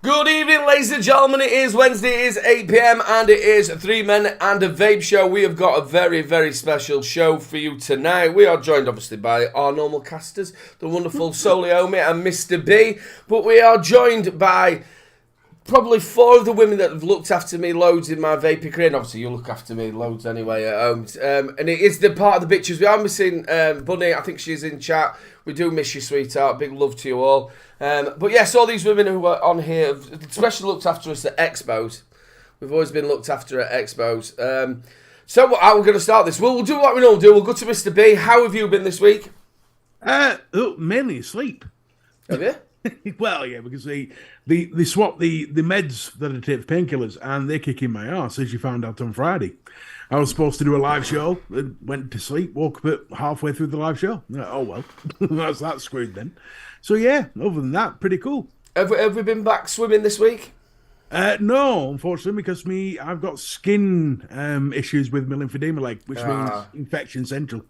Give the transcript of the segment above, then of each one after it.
Good evening, ladies and gentlemen. It is Wednesday, it is 8 p.m, and it is Three Men and a Vape Show. We have got a very, very special show for you tonight. We are joined, obviously, by our normal casters, the wonderful Soliomi and Mr. B, but we are joined by probably four of the women that have looked after me loads in my vaping career. And obviously, you look after me loads anyway at home. And it is the part of the bitches. We are missing Bunny. I think she's in chat. We do miss you, sweetheart. Big love to you all. But yes, all these women who are on here have especially looked after us at expos. We've always been looked after at expos. So how are we going to start this? We'll do what we normally do. We'll go to Mr. B. How have you been this week? Mainly asleep. Have you? Well, yeah, because they swap the meds that I take for painkillers, and they kick in my arse, as you found out on Friday. I was supposed to do a live show, went to sleep, woke up halfway through the live show. Oh, well, that's screwed then. So, yeah, other than that, pretty cool. Have we been back swimming this week? No, unfortunately, because I've got skin issues with my lymphedema leg, which means infection central.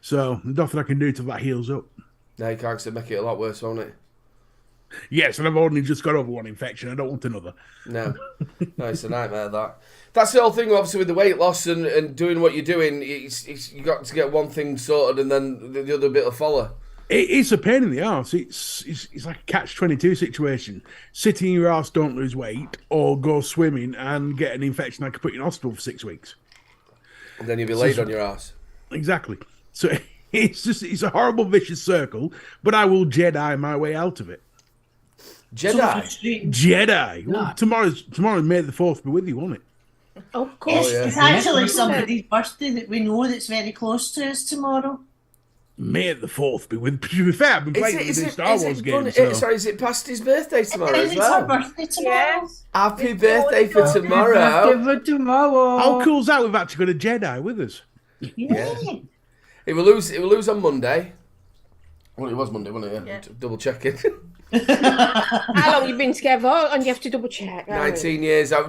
So, nothing I can do till that heals up. No, you can't, 'cause it'll make it a lot worse, won't it? Yes, and I've only just got over one infection. I don't want another. No, it's a nightmare, that. That's the whole thing, obviously, with the weight loss and doing what you're doing. You got to get one thing sorted and then the other bit will follow. It's a pain in the arse. It's like a catch-22 situation. Sitting in your arse, don't lose weight, or go swimming and get an infection that could put you in hospital for 6 weeks. And then you'll be laid on your arse. Exactly. So it's a horrible, vicious circle, but I will Jedi my way out of it. Jedi. Well, tomorrow May the 4th be with you, won't it? Of course. It's actually somebody's birthday that we know that's very close to us tomorrow. May the 4th be with. To be fair, I've been playing the Star Wars games. Sorry, is it past his birthday tomorrow as well? It's her birthday tomorrow. Yes. Happy birthday for tomorrow. Happy birthday for tomorrow. How cool's that? We've actually got a Jedi with us. Yeah. It will lose on Monday. Well, it was Monday, wasn't it? Yeah. Double checking. How long have you been together? And you have to double check. 19 years. I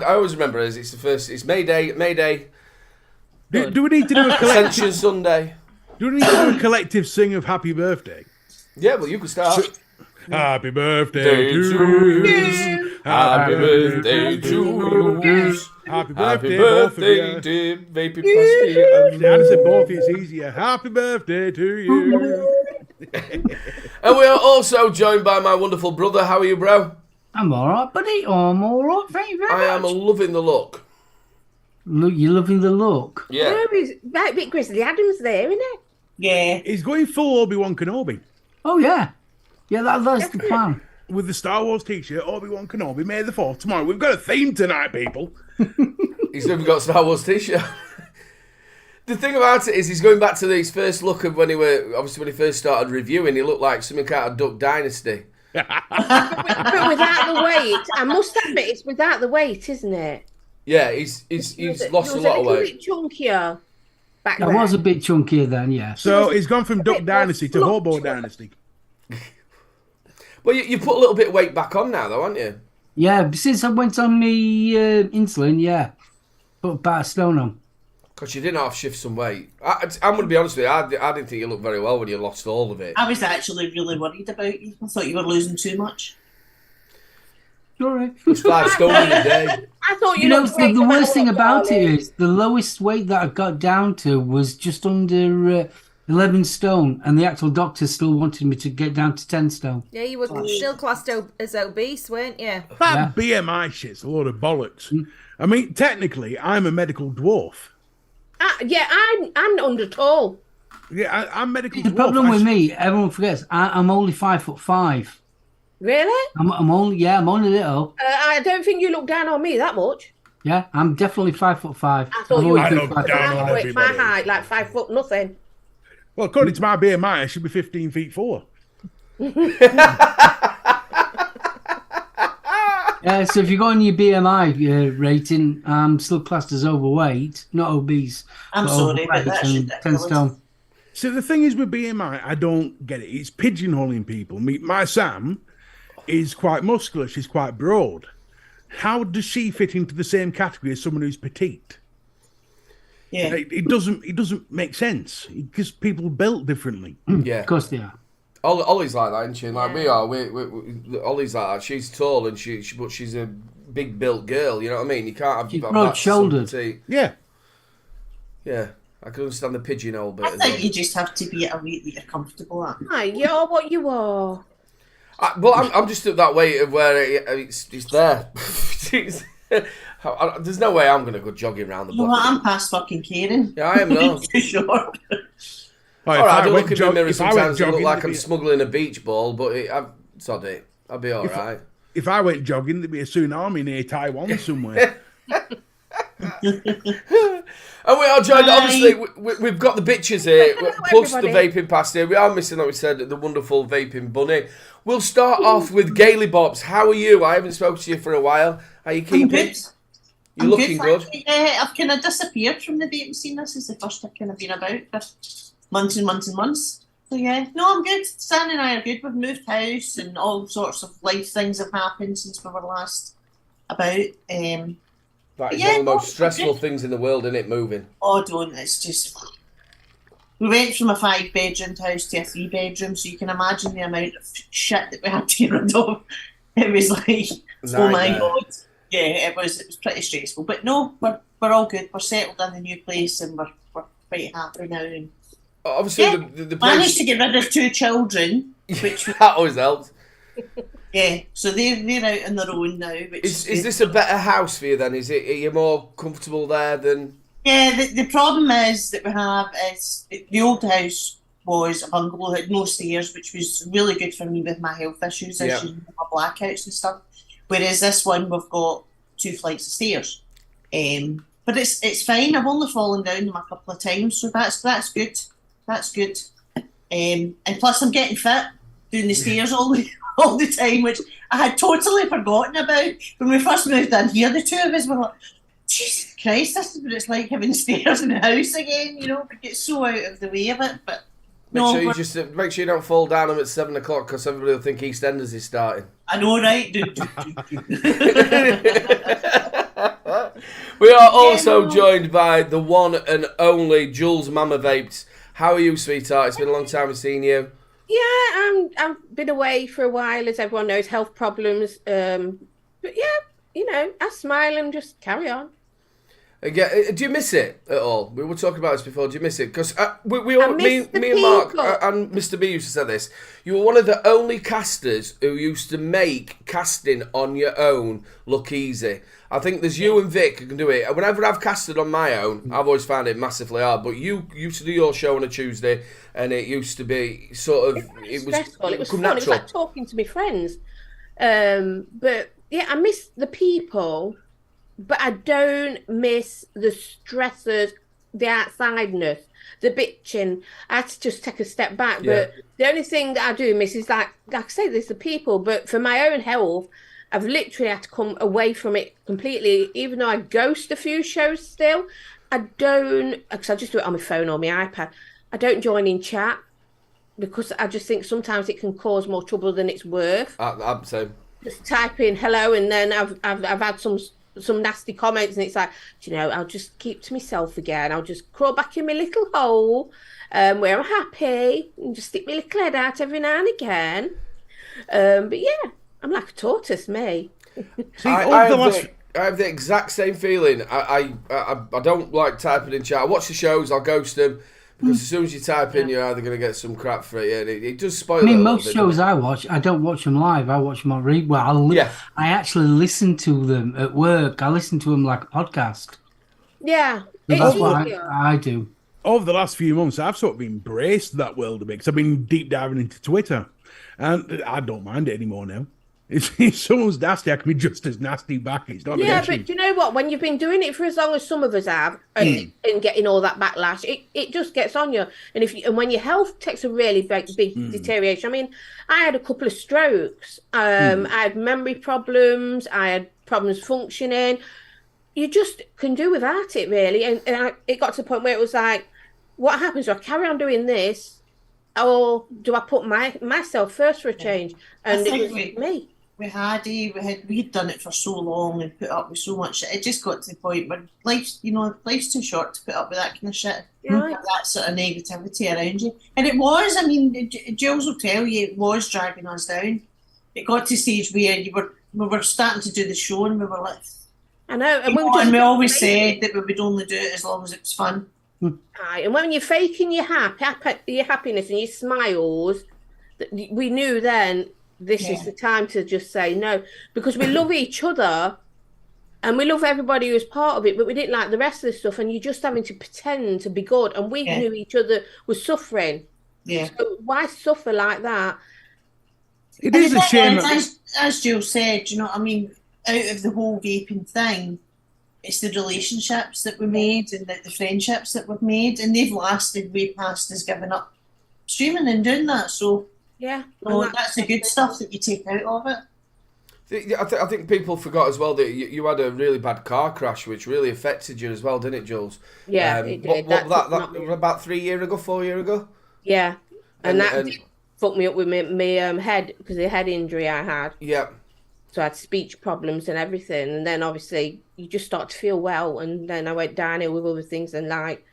always remember it as it's the first. It's May Day. Do we need to do a collective Ascension Sunday? Do we need to do a collective sing of Happy Birthday? Yeah, well, you can start. Happy birthday to you. Happy birthday to you. Happy birthday, Happy both of birthday, you. dear Vaping Pasty. I said both, it's easier. Happy birthday to you. And we are also joined by my wonderful brother. How are you, bro? I'm all right, buddy. I'm all right. Thank you very much. I am loving the look. Look, you're loving the look. Yeah. That bit Grizzly Adams there, isn't it? Yeah. He's going full Obi-Wan Kenobi. Oh, yeah. Yeah, that's the plan. With the Star Wars t-shirt, Obi-Wan Kenobi, May the 4th. Tomorrow, we've got a theme tonight, people. He's even got a Star Wars t-shirt. The thing about it is he's going back to his first look of when he first started reviewing, he looked like something out of Duck Dynasty. But without the weight, I must admit, it's without the weight, isn't it? Yeah, he's lost a lot of weight. It was a little bit chunkier back That then. was a bit chunkier then, yeah. So he's gone from Duck Dynasty to Hobo Dynasty. Well, you put a little bit of weight back on now, though, haven't you? Yeah, since I went on the insulin, yeah. Put about a stone on. Because you didn't half shift some weight. I'm going to be honest with you, I didn't think you looked very well when you lost all of it. I was actually really worried about you. I thought you were losing too much. Sorry. It's 5 stone in a day. I thought You know, the worst thing about it is the lowest weight that I got down to was just under 11 stone, and the actual doctor still wanted me to get down to 10 stone. Yeah, you were still classed as obese, weren't you? That BMI shit's a load of bollocks. I mean, technically, I'm a medical dwarf. Yeah, I'm under tall. Yeah, I'm medical The dwarf. problem with me, everyone forgets, I'm only 5'5". Really? I'm only little. I don't think you look down on me that much. Yeah, I'm definitely 5'5". I thought you were I look down on my everybody. height, like 5 foot nothing. Well, according to my BMI, I should be 15 feet 4. Yeah, so if you go on your BMI rating, I'm still classed as overweight, not obese. I'm sorry, but that's and 10 ridiculous. stone. So the thing is with BMI, I don't get it. It's pigeonholing people. My Sam is quite muscular. She's quite broad. How does she fit into the same category as someone who's petite? Yeah. It doesn't make sense because people built differently. Yeah. Of course they are. Ollie's like that, isn't she? Like we are. Ollie's like that. She's tall and but she's a big built girl. You know what I mean? You can't have She's that broad-shouldered. Yeah. Yeah, I can understand the pigeonhole bit. I think you just have to be at a weight that you're comfortable at. Hi, you're what you are. I'm just at that weight of where it's there. There's no way I'm going to go jogging around the block. Well, I'm past fucking caring. Yeah, I am now. For sure. All right, I do look in the mirror sometimes and look like I'm smuggling a beach ball, but sod it. I'll be all right. If I went jogging, there'd be a tsunami near Taiwan somewhere. And we are joined, obviously, we've got the bitches here, plus everybody. the vaping past here. We are missing, like we said, the wonderful vaping bunny. We'll start off with Gaily Bobs. How are you? I haven't spoken to you for a while. How are you keeping? I'm good. You're looking good. I've kind of disappeared from the vaping scene. This is the first I've kind of been about for months and months and months. So yeah, no, I'm good. Stan and I are good. We've moved house and all sorts of life things have happened since we were last about. That is yeah, one of the no, most stressful okay. things in the world, isn't it, moving? Oh, don't. It's just... We went from a 5-bedroom house to a 3-bedroom, so you can imagine the amount of shit that we had to get rid of. It was like, oh my God. Yeah, it was pretty stressful. But no, we're all good. We're settled in the new place and we're quite happy now. And obviously, yeah, the place... managed to get rid of 2 children, which... that always helps. Yeah, so they're out on their own now. Which Is this a better house for you then? Are you more comfortable there than... Yeah, the problem is that we have is the old house was a bungalow, had no stairs, which was really good for me with my health issues, my blackouts and stuff. Whereas this one, we've got 2 flights of stairs. But it's fine. I've only fallen down them a couple of times, so that's good. That's good. And plus, I'm getting fit doing the stairs all the time, which I had totally forgotten about when we first moved in here. The 2 of us were like, Jesus Christ, this is what it's like having stairs in the house again, you know, but get so out of the way of it. But make sure you don't fall down them at 7 o'clock because everybody will think EastEnders is starting. I know, right? We are also joined by the one and only Jules Mama Vapes. How are you, sweetheart? It's been a long time we've seen you. Yeah, I've been away for a while, as everyone knows, health problems. But yeah, you know, I smile and just carry on. Do you miss it at all? We were talking about this before. Do you miss it? Because me and Mark and Mr. B used to say this. You were one of the only casters who used to make casting on your own look easy. I think there's you and Vic who can do it. Whenever I've casted on my own, I've always found it massively hard. But you used to do your show on a Tuesday, and it used to be sort of... It was stressful. It was fun. Natural. It was like talking to my friends. But yeah, I miss the people... But I don't miss the stressors, the outsideness, the bitching. I had to just take a step back. Yeah. But the only thing that I do miss is like I say, there's the people. But for my own health, I've literally had to come away from it completely. Even though I ghost a few shows still, I don't, because I just do it on my phone or my iPad. I don't join in chat because I just think sometimes it can cause more trouble than it's worth. I'm same. Just type in hello, and then I've had some nasty comments, and it's like, do you know, I'll just keep to myself again. I'll just crawl back in my little hole where I'm happy and just stick my little head out every now and again. But yeah, I'm like a tortoise, me. See, I have the exact same feeling. I don't like typing in chat. I watch the shows, I'll ghost them. Because as soon as you type in, you're either going to get some crap for it. Yeah, and it does spoil it. I mean, most shows I watch, I don't watch them live. I watch them on I actually listen to them at work. I listen to them like a podcast. Yeah. So that's what I do. Over the last few months, I've sort of embraced that world a bit because I've been deep diving into Twitter. And I don't mind it anymore now. If someone's nasty, I can be just as nasty back. It's not but do you know what? When you've been doing it for as long as some of us have, and getting all that backlash, it just gets on you. And when your health takes a really big deterioration, I mean, I had a couple of strokes. I had memory problems. I had problems functioning. You just can do without it, really. And it got to the point where it was like, what happens? Do I carry on doing this, or do I put myself first for a change? And it was me. we'd done it for so long and put up with so much shit. It just got to the point where life's too short to put up with that kind of shit. Right. That sort of negativity around you. And it was, I mean, Jules will tell you, it was dragging us down. It got to a stage where we were starting to do the show and we were like, I know. and we always said that we would only do it as long as it was fun. Aye, and when you're faking your happiness and your smiles, we knew then this is the time to just say no, because we love each other and we love everybody who's part of it, but we didn't like the rest of the stuff, and you're just having to pretend to be good, and we knew each other was suffering. Yeah. So why suffer like that? It is a shame. As Jill said, you know what I mean, out of the whole vaping thing, it's the relationships that we made and the friendships that we've made, and they've lasted way past us giving up streaming and doing that. So yeah, that's the good stuff that you take out of it. I think people forgot as well that you had a really bad car crash, which really affected you as well, didn't it, Jules? Yeah, it did. That about 3 years ago, 4 years ago? Yeah, and that did fuck me up with my head, because of the head injury I had. Yeah. So I had speech problems and everything, and then obviously you just start to feel well, and then I went downhill with other things, and like,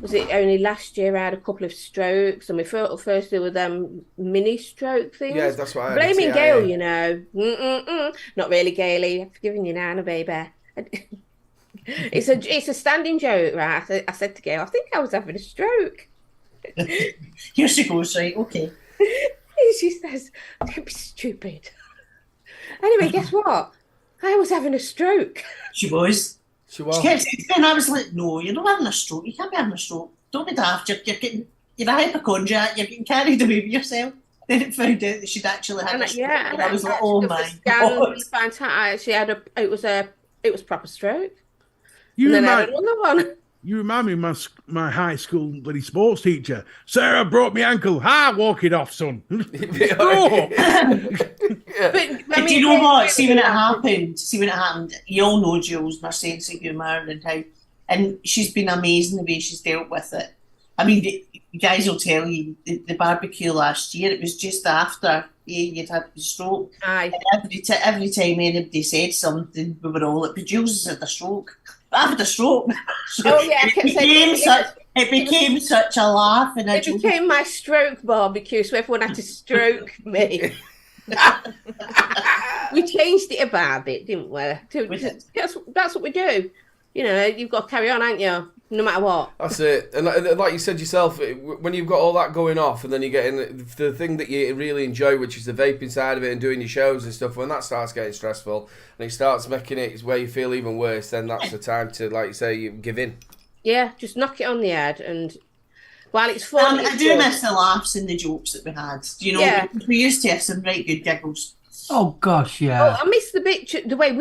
was it only last year I had a couple of strokes, and my first there were them mini stroke things. Yeah, that's what I had. Blaming Gail, you know. Not really, Gailey. I'm forgiving you now, baby. It's a standing joke, right? I said to Gail, I think I was having a stroke. Here she goes, right? Okay. She says, "Don't be stupid." Anyway, guess what? I was having a stroke. She was. She was. She kept saying, and I was like, "No, you're not having a stroke. You can't be having a stroke. Don't be daft. You're a hypochondriac. You're getting carried away with yourself." Then it found out that she'd actually had a stroke. Yeah, and I was like, "Oh my god!" I actually had it was proper stroke. You and then I had another one. You remind me of my high school bloody sports teacher. Sarah broke my ankle. Walk it off, son. But do you know what? See when it happened, you all know Jules, my sense of humour and she's been amazing the way she's dealt with it. I mean, you guys will tell you, the barbecue last year, it was just after you'd had the stroke. Aye. And every time anybody said something, we were all like, "But Jules has had a stroke." I've had a stroke. Oh yeah, it became such a laugh, and it became my stroke barbecue, so everyone had to stroke me. We changed it a bit, didn't we? That's what we do. You know, you've got to carry on, ain't you? No matter what. That's it. And like you said yourself, when you've got all that going off, and then you get in the thing that you really enjoy, which is the vaping side of it and doing your shows and stuff, when that starts getting stressful and it starts making it where you feel even worse, then that's the time to, like you say, you give in. Yeah, just knock it on the head. And while it's fun, I do miss the laughs and the jokes that we had. You know, we used to have some right good giggles. Oh gosh, yeah. Oh, I miss the way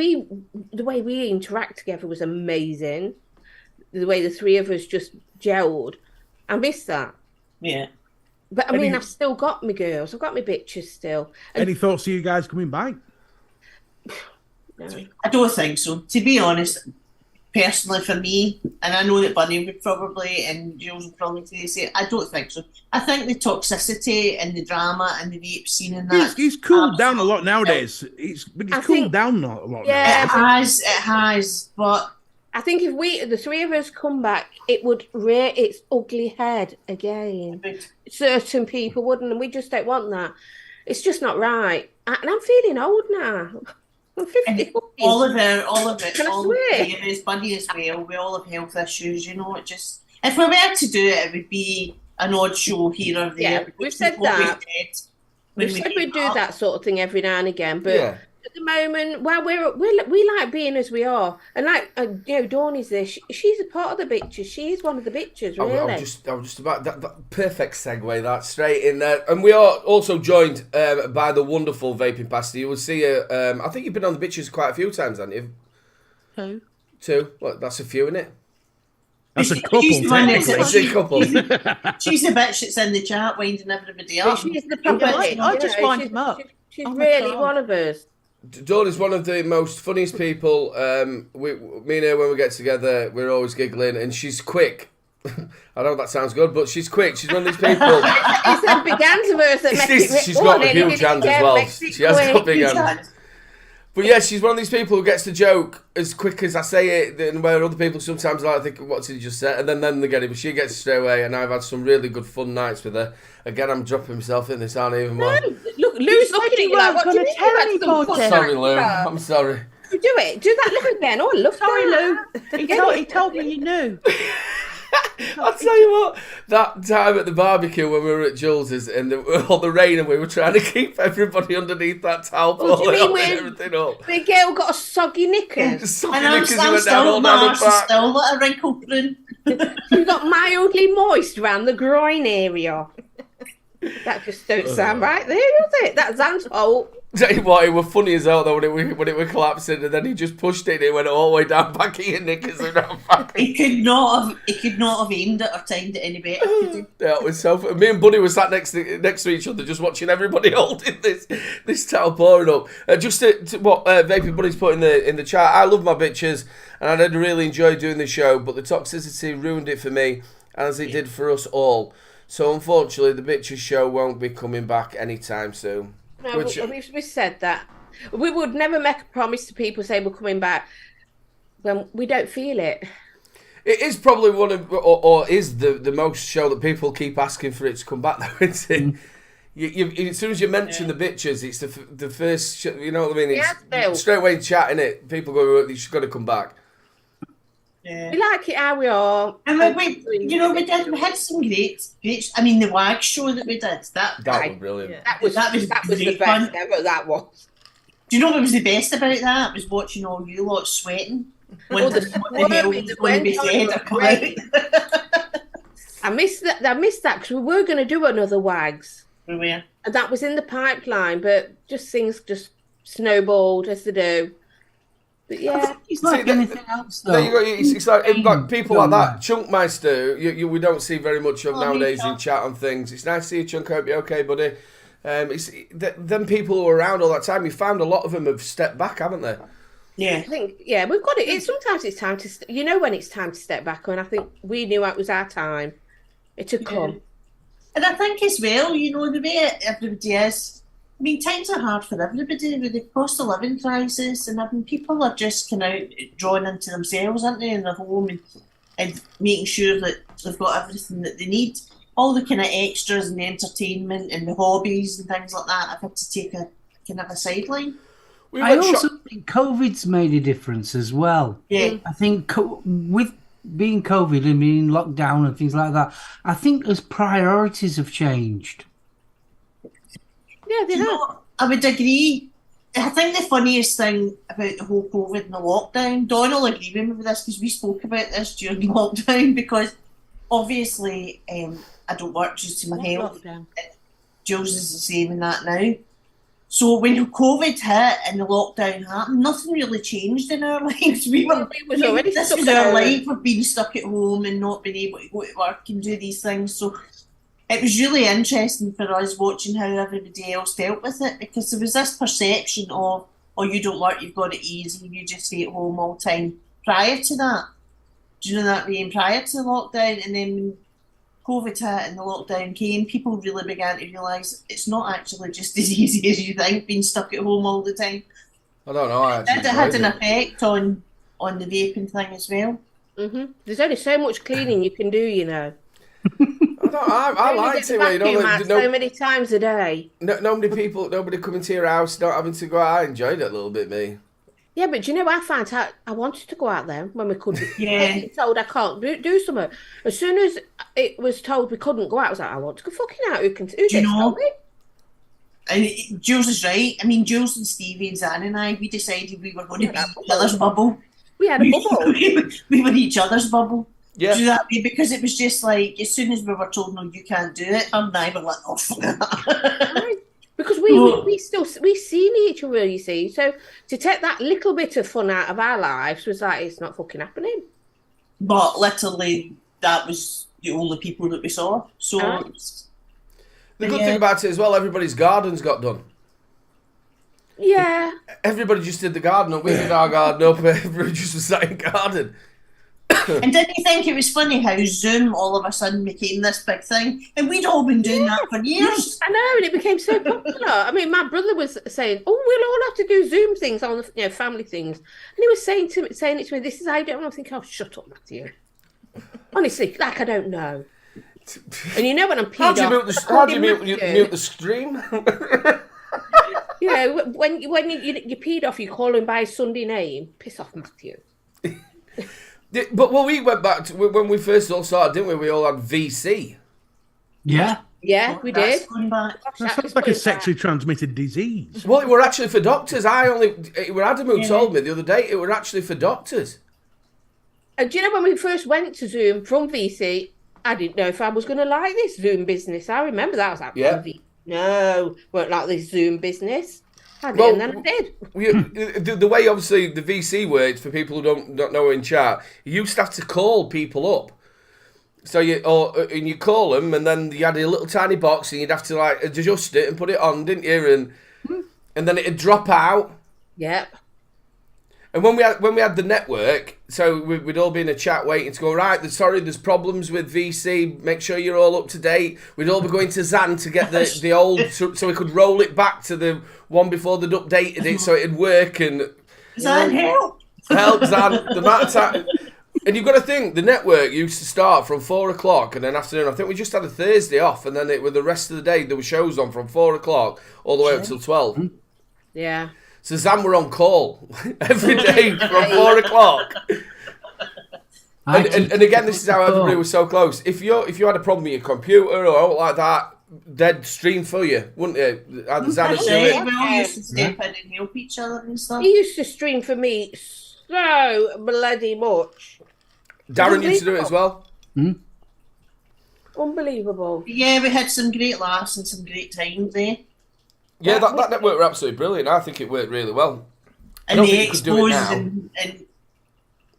we interact together was amazing. The way the three of us just gelled. I miss that. Yeah. But I mean, I've still got my girls. I've got my bitches still. Any thoughts of you guys coming back? No. I don't think so. To be honest, personally for me, and I know that Bunny would probably, and Jules would probably say, I don't think so. I think the toxicity and the drama and the vape scene and that. He's cooled down a lot nowadays. He's cooled down a lot. Yeah, now. It has, but I think if the three of us come back, it would rear its ugly head again. Certain people wouldn't, and we just don't want that. It's just not right. And I'm feeling old now. I'm 50. All of it, all of it, Bunny as well. We all have health issues, you know. It just, if we were to do it, it would be an odd show here or there. Yeah, we've said that. We've said we'd do that sort of thing every now and again, but at the moment, well, we like being as we are, and like Dawney's there. She's a part of the bitches. She's one of the bitches, really. I was just about that perfect segue. That straight in there, and we are also joined by the wonderful Vaping Pastor. You will see her. I think you've been on the bitches quite a few times, haven't you? Two. Well, that's a few, isn't it? That's a couple. She's the couple. She's the bitch that's in the chat winding everybody up. She's the proper bitch. I just wind him up. She's really one of us. Dawn is one of the most funniest people. Me and her, when we get together, we're always giggling, and she's quick. I know that sounds good, but she's quick. She's one of these people. It's them big hands of hers that make it. She's got huge hands as well. She has got big hands. But yeah, she's one of these people who gets the joke as quick as I say it, and where other people sometimes like think, what did he just say? And then they get it, but she gets it straight away, and I've had some really good fun nights with her. Again, I'm dropping myself in this, aren't I, even more? Look, Lou's looking at you like, what do you mean you had some fun? Sorry, Lou. I'm sorry. Do it. Do that look again. Oh, I love that. He told me you knew. I'll tell you what, that time at the barbecue when we were at Jules's and all the rain and we were trying to keep everybody underneath that towel What do you mean and everything up. The girl got a soggy knickers? Soggy And I'm knickers went down all still down marsh, the back. still like a wrinkled prune. You got mildly moist around the groin area. That just don't sound right there, does it? That's Zan's fault. Tell you what, it was funny as hell though when it was collapsing, and then he just pushed it and it went all the way down back in your knickers and down back. He could not have aimed it or timed it any better, could he? Yeah, it was so funny. Me and Buddy were sat next to each other, just watching everybody holding this towel pouring up. Just to what Vaping Buddy's put in the chat. I love my bitches, and I did really enjoy doing the show, but the toxicity ruined it for me, as it did for us all. So unfortunately, the bitches show won't be coming back anytime soon. No, we said that. We would never make a promise to people say we're coming back when we don't feel it. It is probably one of, or is the most show that people keep asking for it to come back, though, isn't it? You, as soon as you mention the bitches, it's the first, you know what I mean? It's straight away chatting it. People go, she's got to come back. Yeah. We like it how we are. And we had some great. I mean, the WAG show that we did, that was brilliant. Yeah. That was the great best fun. ever, that was. Do you know what was the best about that? Was watching all you lot sweating. When Oh, the what the hell squirming was that going to be went said on or come was out. I missed that because we were going to do another WAGs. We were. And that was in the pipeline, but things just snowballed as they do. But yeah. It's like anything else, though. There you go. It's like people like that. Chunkmeister, we don't see very much of nowadays in chat on things. It's nice to see you, Chunk. I hope you're okay, buddy. It's them people who were around all that time. You found a lot of them have stepped back, haven't they? Yeah. I think, we've got it. Sometimes it's time to, when it's time to step back. And I think we knew it was our time. It had come. And I think as well, the way everybody is, I mean, times are hard for everybody with the cost of living crisis, and I mean, people are just kind of drawn into themselves, aren't they, in their home, and making sure that they've got everything that they need. All the kind of extras and the entertainment and the hobbies and things like that have had to take a kind of a sideline. I also think COVID's made a difference as well. Yeah. I think with being COVID and being locked down and things like that, I think as priorities have changed. Yeah, they have. I would agree. I think the funniest thing about the whole COVID and the lockdown, Dawn will agree with me with this because we spoke about this during lockdown, because obviously I don't work due to my health. Jules is the same in that now. So when COVID hit and the lockdown happened, nothing really changed in our lives. This was our life of being stuck at home and not being able to go to work and do these things. So it was really interesting for us watching how everybody else dealt with it, because there was this perception of, oh, you don't work, you've got it easy, you just stay at home all the time. Prior to that, do you know that being prior to the lockdown? And then when COVID hit and the lockdown came, people really began to realise it's not actually just as easy as you think, being stuck at home all the time. I don't know. It had an effect on the vaping thing as well. Mm-hmm. There's only so much cleaning you can do, I liked it. So many times a day. Nobody coming to your house, not having to go out. I enjoyed it a little bit, me. Yeah, but I found out I wanted to go out there when we couldn't. Yeah. Told I can't do something. As soon as it was told we couldn't go out, I was like, I want to go fucking out. Who tell me? And Jules is right. I mean, Jules and Stevie and Zan and I, we decided we were going to be each other's bubble. We had a bubble. We were each other's bubble. Yeah. Do that, because it was just like, as soon as we were told, no, you can't do it, and I were like, oh, fuck that. Because we seen each other, you see. So to take that little bit of fun out of our lives was like, it's not fucking happening. But literally, that was the only people that we saw. So the good thing about it as well, everybody's gardens got done. Yeah. Everybody just did the garden up. We did our garden up. Everybody just was sat in garden. And didn't you think it was funny how Zoom all of a sudden became this big thing? And we'd all been doing that for years. I know, and it became so popular. I mean, my brother was saying, "Oh, we'll all have to do Zoom things on, family things," and he was saying it to me, "This is how you do it." And I'm thinking, "Oh, shut up, Matthew." Honestly, like I don't know. And you know when I'm peed How do you off, how do you mute the stream? you know, when you peed off, you call him by his Sunday name. Piss off, Matthew. But we went back to when we first all started, didn't we? We all had VC. Yeah. Yeah, we did. Going back. That sounds like a sexually transmitted disease. Well, it were actually for doctors. It were Adam who told me the other day. It were actually for doctors. And do you know when we first went to Zoom from VC, I didn't know if I was going to like this Zoom business. I remember that. I was like, Yeah. no, won't like this Zoom business. I did, Well, and then I did. The way obviously the VC works for people who don't know in chat, you used to have to call people up. So you call them, and then you had a little tiny box, and you'd have to like adjust it and put it on, didn't you? And then it'd drop out. Yep. And when we had the network, so we'd all be in a chat waiting to go, right, there's problems with VC, make sure you're all up to date. We'd all be going to Zan to get the old, so we could roll it back to the one before they'd updated it so it'd work. And Zan, help! Help, Zan, the amount of time. And you've got to think, the network used to start from 4 o'clock and then afternoon. I think we just had a Thursday off, and then the rest of the day there were shows on from 4 o'clock all the way up till 12. Yeah. So Zan were on call every day from 4 o'clock. And again, this is how everybody was so close. If you had a problem with your computer or anything like that, they'd stream for you, wouldn't you? Either Zan would do it. We all used to step in and help each other and stuff. He used to stream for me so bloody much. Darren used to do it as well. Unbelievable. Yeah, we had some great laughs and some great times there. Yeah, that network were absolutely brilliant. I think it worked really well. And the think you could do it expos now. and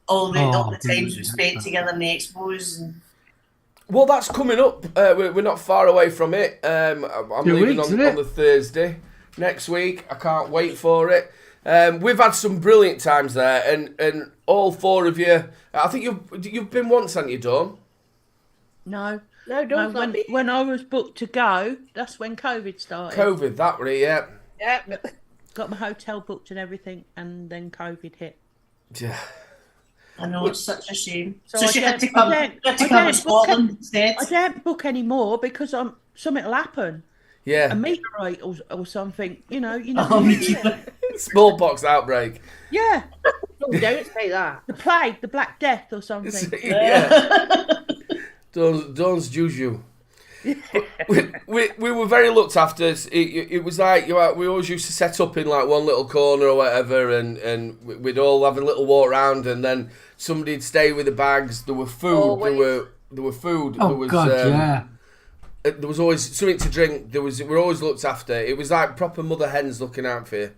all the times we spent together in the expos. And Well, that's coming up. We're not far away from it. I'm 2 leaving weeks, on isn't it? the Thursday next week. I can't wait for it. We've had some brilliant times there, and all four of you. I think you've been once, haven't you, Dawn? No. No, don't When I was booked to go, that's when COVID started. COVID, that really, yeah. Yeah. Got my hotel booked and everything, and then COVID hit. Yeah. I know, it's such a shame. So So I she had to don't- come, I don't- had to I come don't to Scotland book instead. I don't book anymore because something will happen. A Yeah. meteorite or something. You know. Smallpox outbreak. Yeah. No, don't say that. The plague, the Black Death or something. Yeah. Dawn's juju. we were very looked after. It was like we always used to set up in like one little corner or whatever, and we'd all have a little walk around, and then somebody'd stay with the bags. There were food. Always. There were food. Oh, there was, God, yeah. There was always something to drink. We were always looked after. It was like proper mother hens looking out for you.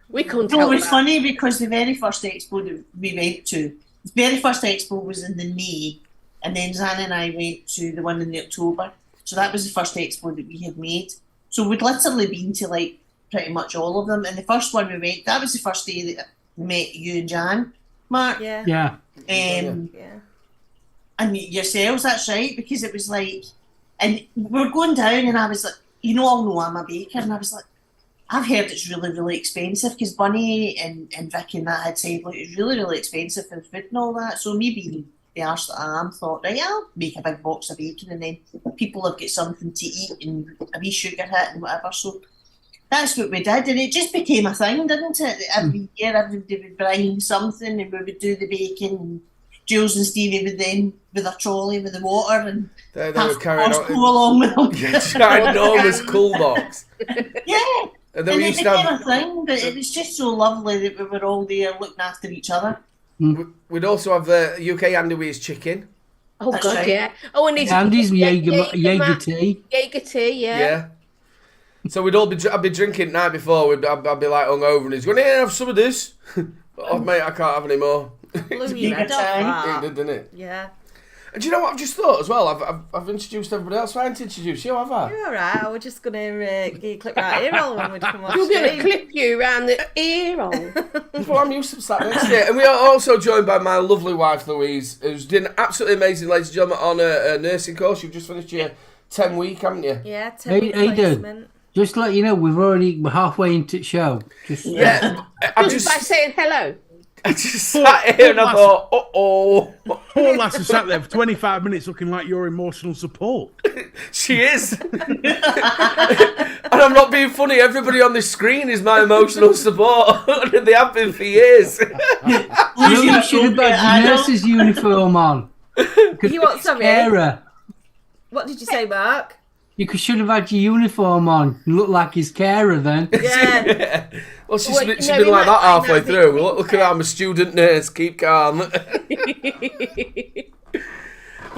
We couldn't No, tell it was that. funny because the very first expo that we went to, the very first expo was in the May, and then Zan and I went to the one in the October. So that was the first expo that we had made. So we'd literally been to like pretty much all of them. And the first one we went, that was the first day that we met you and Jan, Mark. Yeah. Yeah. Yeah. And yourselves, that's right, because it was like, and we were going down and I was like, I'll know I'm a baker, and I was like, I've heard it's really, really expensive, because Bunny and Vicky and that had said, like, it's really, really expensive for food and all that, so maybe the arse that I am thought, right, I'll make a big box of bacon and then people have got something to eat and a wee sugar hit and whatever, so that's what we did, and it just became a thing, didn't it? Every year everybody would bring something and we would do the bacon, and Jules and Stevie would then with a trolley with the water and They have were carrying Costco on along with them. ginormous cool box. Yeah. And then And we it used to became have. a thing, but it was just so lovely that we were all there looking after each other. We'd also have UK Andy Weir's chicken. Oh, That's God, right. yeah. Oh, and it's Andy's Jaeger tea. Jaeger tea, yeah. Yeah. So I'd be drinking the night before. I'd be like hungover, and he's going, "Here, have some of this." Oh, mate, I can't have any more. Blew big your head off time. It that. did, didn't it? Yeah. And do you know what I've just thought as well? I've introduced everybody else. I haven't introduced you, have I? You're alright. We're just going to get you clip right ear roll when we come on You're going to stream. clip you around the ear hole. Well, I'm used to sat next to you. And we are also joined by my lovely wife, Louise, who's doing absolutely amazing, ladies and gentlemen, on a nursing course. You've just finished your 10-week, haven't you? Yeah, 10-week Hey, placement. Just to let you know, we're halfway into the show. Just Yeah. Just by saying hello. I just sat here and I thought, uh-oh. Poor lass has sat there for 25 minutes looking like your emotional support. She is. And I'm not being funny. Everybody on this screen is my emotional support. They have been for years. you should have had your nurse's uniform on. You what, sorry? Carer. What did you say, Mark? You should have had your uniform on. You look like his carer then. Yeah. Well, she's Well, been you know, like we might that find halfway out through. this Look at that, I'm a student nurse. Keep calm. But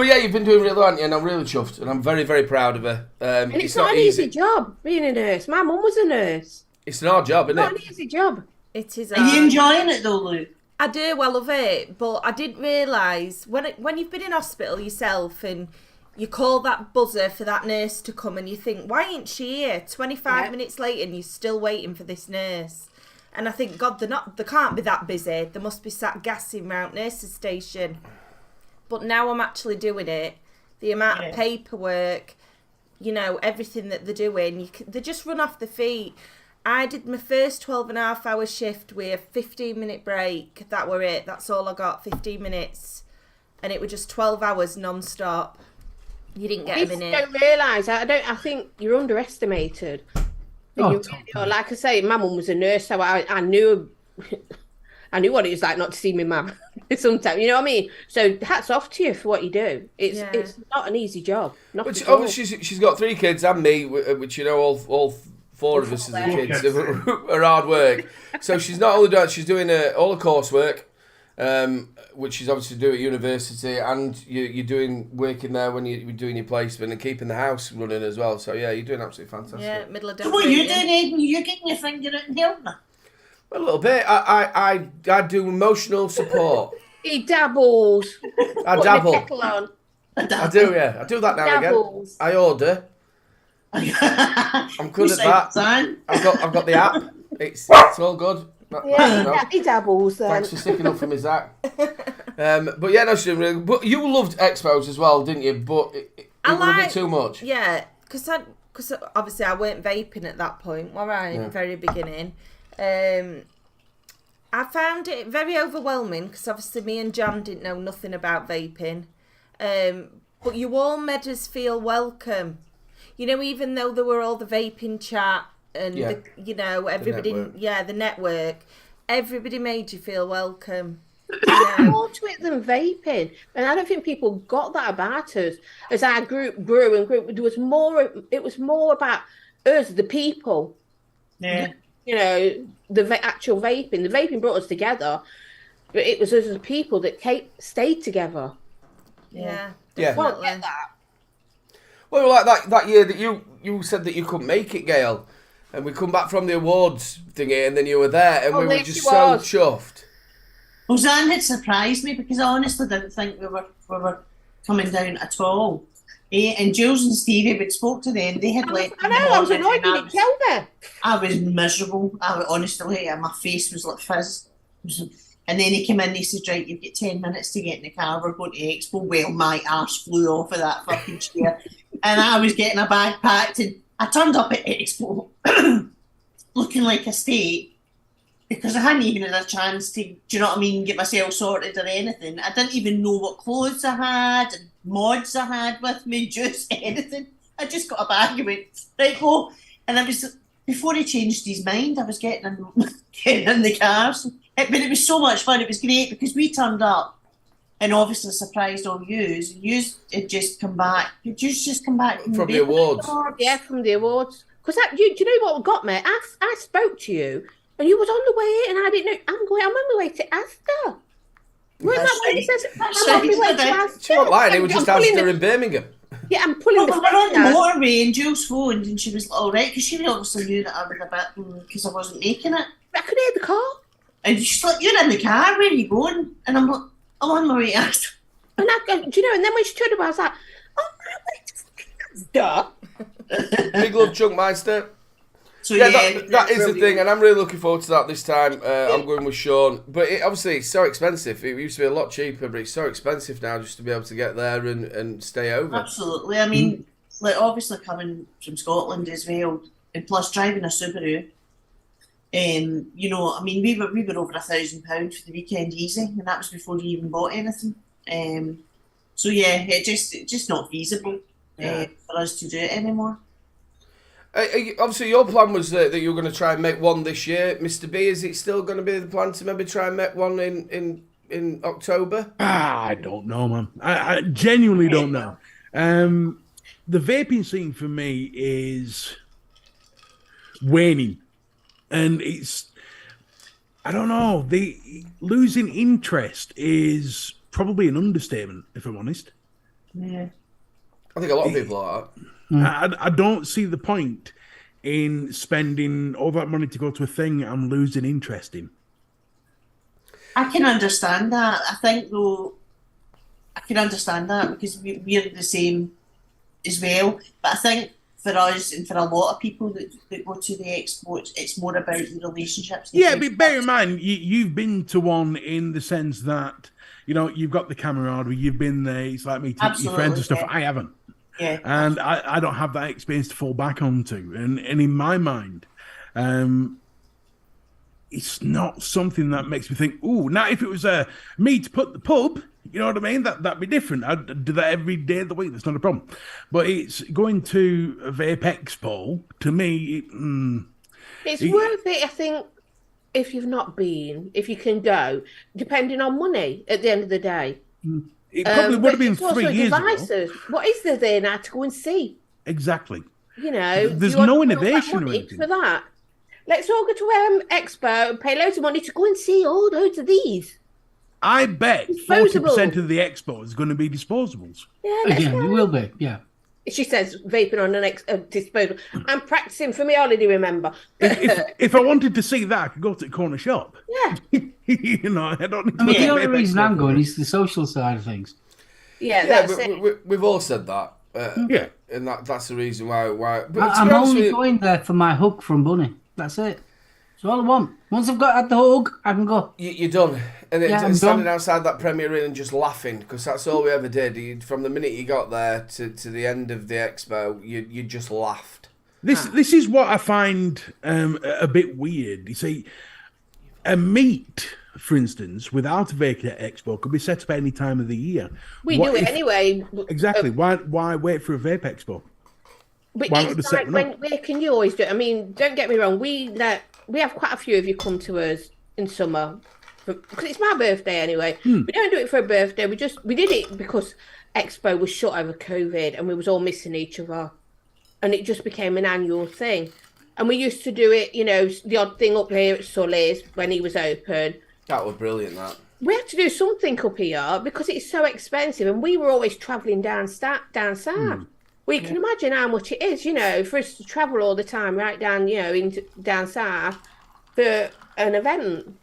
yeah, you've been doing really well, haven't you? And I'm really chuffed. And I'm very, very proud of her. And it's not an easy job, being a nurse. My mum was a nurse. It's an hard job, isn't Not it? an easy job. It is. Are you enjoying it though, Lou? I do. I love it, but I didn't realise when you've been in hospital yourself and you call that buzzer for that nurse to come and you think, why ain't she here? 25 minutes later and you're still waiting for this nurse. And I think, God, they can't be that busy. They must be sat gassing round nurse's station. But now I'm actually doing it. The amount of paperwork, everything that they're doing, they just run off their feet. I did my first 12.5-hour shift with a 15-minute break. That were it. That's all I got, 15 minutes. And it was just 12 hours non-stop. You didn't get a minute. You don't realise. I think you're underestimated. Like I say, my mum was a nurse, so I knew what it was like not to see my mum sometimes. You know what I mean? So hats off to you for what you do. It's not an easy job. Which obviously she's got 3 kids and me, which all 4 of us as the kids are hard work. So she's not only doing, she's doing all the coursework, which she's obviously doing at university, and you're doing work in there when you're doing your placement and keeping the house running as well. So yeah, you're doing absolutely fantastic. Yeah, middle of day. So what are you doing, Aidan? You're getting your finger out and helping her? A little bit. I do emotional support. He dabbles. I Putting dabble. a kettle on. I do, yeah. I do that now and Dabbles. again. I order. I'm good at that. I've got the app. It's all good. He dabbles. Thanks for sticking up for me, Zach. But yeah, no, she didn't really. But you loved expos as well, didn't you? But it was a bit too much. Yeah, because obviously I weren't vaping at that point, were I? At the very beginning. I found it very overwhelming because obviously me and Jan didn't know nothing about vaping. But you all made us feel welcome. Even though there were all the vaping chat and everybody, the network, everybody made you feel welcome. More to it than vaping, and I don't think people got that about us. As our group grew and grew, there was more. It was more about us, the people. Yeah. The actual vaping. The vaping brought us together, but it was us as people that stayed together. Yeah. Well, get that. Well, like that year that you said that you couldn't make it, Gail, and we come back from the awards thingy, and then you were there, and we were just so chuffed. Well, Zan had surprised me because I honestly didn't think we were coming down at all. And Jules and Stevie, we spoke to them. They had left. I know. I was annoyed. You didn't tell me. I was miserable. Honestly, my face was like fizz. And then he came in and he said, right, you've got 10 minutes to get in the car. We're going to Expo. Well, my arse flew off of that fucking chair. And I was getting a bag packed. And I turned up at Expo looking like a state because I hadn't even had a chance to, do you know what I mean, get myself sorted or anything. I didn't even know what clothes I had and mods I had with me, just anything. I just got a bag and went, right, go. And I was, before he changed his mind, I was getting in the car. But it was so much fun. It was great because we turned up and obviously surprised all yous. And yous had just come back. Did you just come back from the awards? Yeah, from the awards. Because do you know what got me? I spoke to you and you was on the way and I didn't know. I'm on my way to Asda. Weren't that what it says? I'm on my way to Asda. She wasn't lying. It was just Asda in Birmingham. Yeah, I'm pulling the we're on the motorway and Jules phoned and she was all right because she obviously knew that I was a bit because I wasn't making it. I could hear the car. And she's like, you're in the car, where are you going? And I'm like, I'm on my way to Asda. And I go, do you know? And then when she turned about, I was like, oh my duh. Big love, Chunkmeister. So Yeah, yeah, that is the brilliant. thing, and I'm really looking forward to that this time. I'm going with Sean, but obviously it's so expensive. It used to be a lot cheaper, but it's so expensive now just to be able to get there and stay over. Absolutely. I mean, like obviously coming from Scotland as well, and plus driving a Subaru. You know, I mean, we were over £1,000 for the weekend easy, and that was before we even bought anything. So yeah, it's just not feasible for us to do it anymore. Obviously, your plan was that you were going to try and make one this year, Mr. B. Is it still going to be the plan to maybe try and make one in October? I don't know, man. I genuinely don't know. The vaping scene for me is waning, and I don't know. The losing interest is probably an understatement, if I'm honest. Yeah. I think a lot of people are that. I don't see the point in spending all that money to go to a thing I'm losing interest in. I can understand that. I think though, I can understand that because we're the same as well. But I think for us and for a lot of people that go to the expo, it's more about the relationships. Yeah, but bear in mind, you've been to one in the sense that, you know, you've got the camaraderie, you've been there, it's like meeting your friends and stuff. Yeah. I haven't. Yeah. And I don't have that experience to fall back onto. And in my mind, it's not something that makes me think, ooh, now if it was me to put the pub, you know what I mean? That'd be different. I'd do that every day of the week. That's not a problem. But it's going to a Vape Expo, to me, It's worth it, I think, if you've not been, if you can go, depending on money at the end of the day. It probably would have been it's also 3 years devices. ago. What is there now to go and see? Exactly. You know, There's you want no to put all that innovation or money anything. for that. Let's all go to Expo and pay loads of money to go and see all loads of these. I bet Disposable. 40% of the expo is going to be disposables. Yeah, let's Again, go. it will be. Yeah. She says vaping on an disposable. I'm practicing for me holiday, remember. If I wanted to see that, I could go to the corner shop. Yeah. You know, I don't need to I mean, go the to only Vape reason Expo. I'm going is the social side of things. Yeah, Yeah, that's it. we've all said that. Yeah. And that's the reason why. But to I'm be honest only with you, going there for my hug from Bunny. That's it. That's all I want. Once I've had the hug, I can go. you're done. And Yeah, I'm standing done. outside that Premier Inn and just laughing, because that's all we ever did. From the minute you got there to the end of the expo, you just laughed. This is what I find a bit weird. You see, a meet, for instance, without a Vape Expo could be set up any time of the year. We What do it if- anyway. Exactly. Why wait for a Vape Expo? But Why not it's just set like one up? where can you always do it? I mean, don't get me wrong. We have quite a few of you come to us in summer because it's my birthday anyway. We don't do it for a birthday. We did it because Expo was shut over COVID and we was all missing each other, and it just became an annual thing. And we used to do it, you know, the odd thing up here at Sully's when he was open. That was brilliant. That. We had to do something up here because it's so expensive, and we were always travelling down south. Well, you can imagine how much it is, you know, for us to travel all the time right down, you know, down south for an event.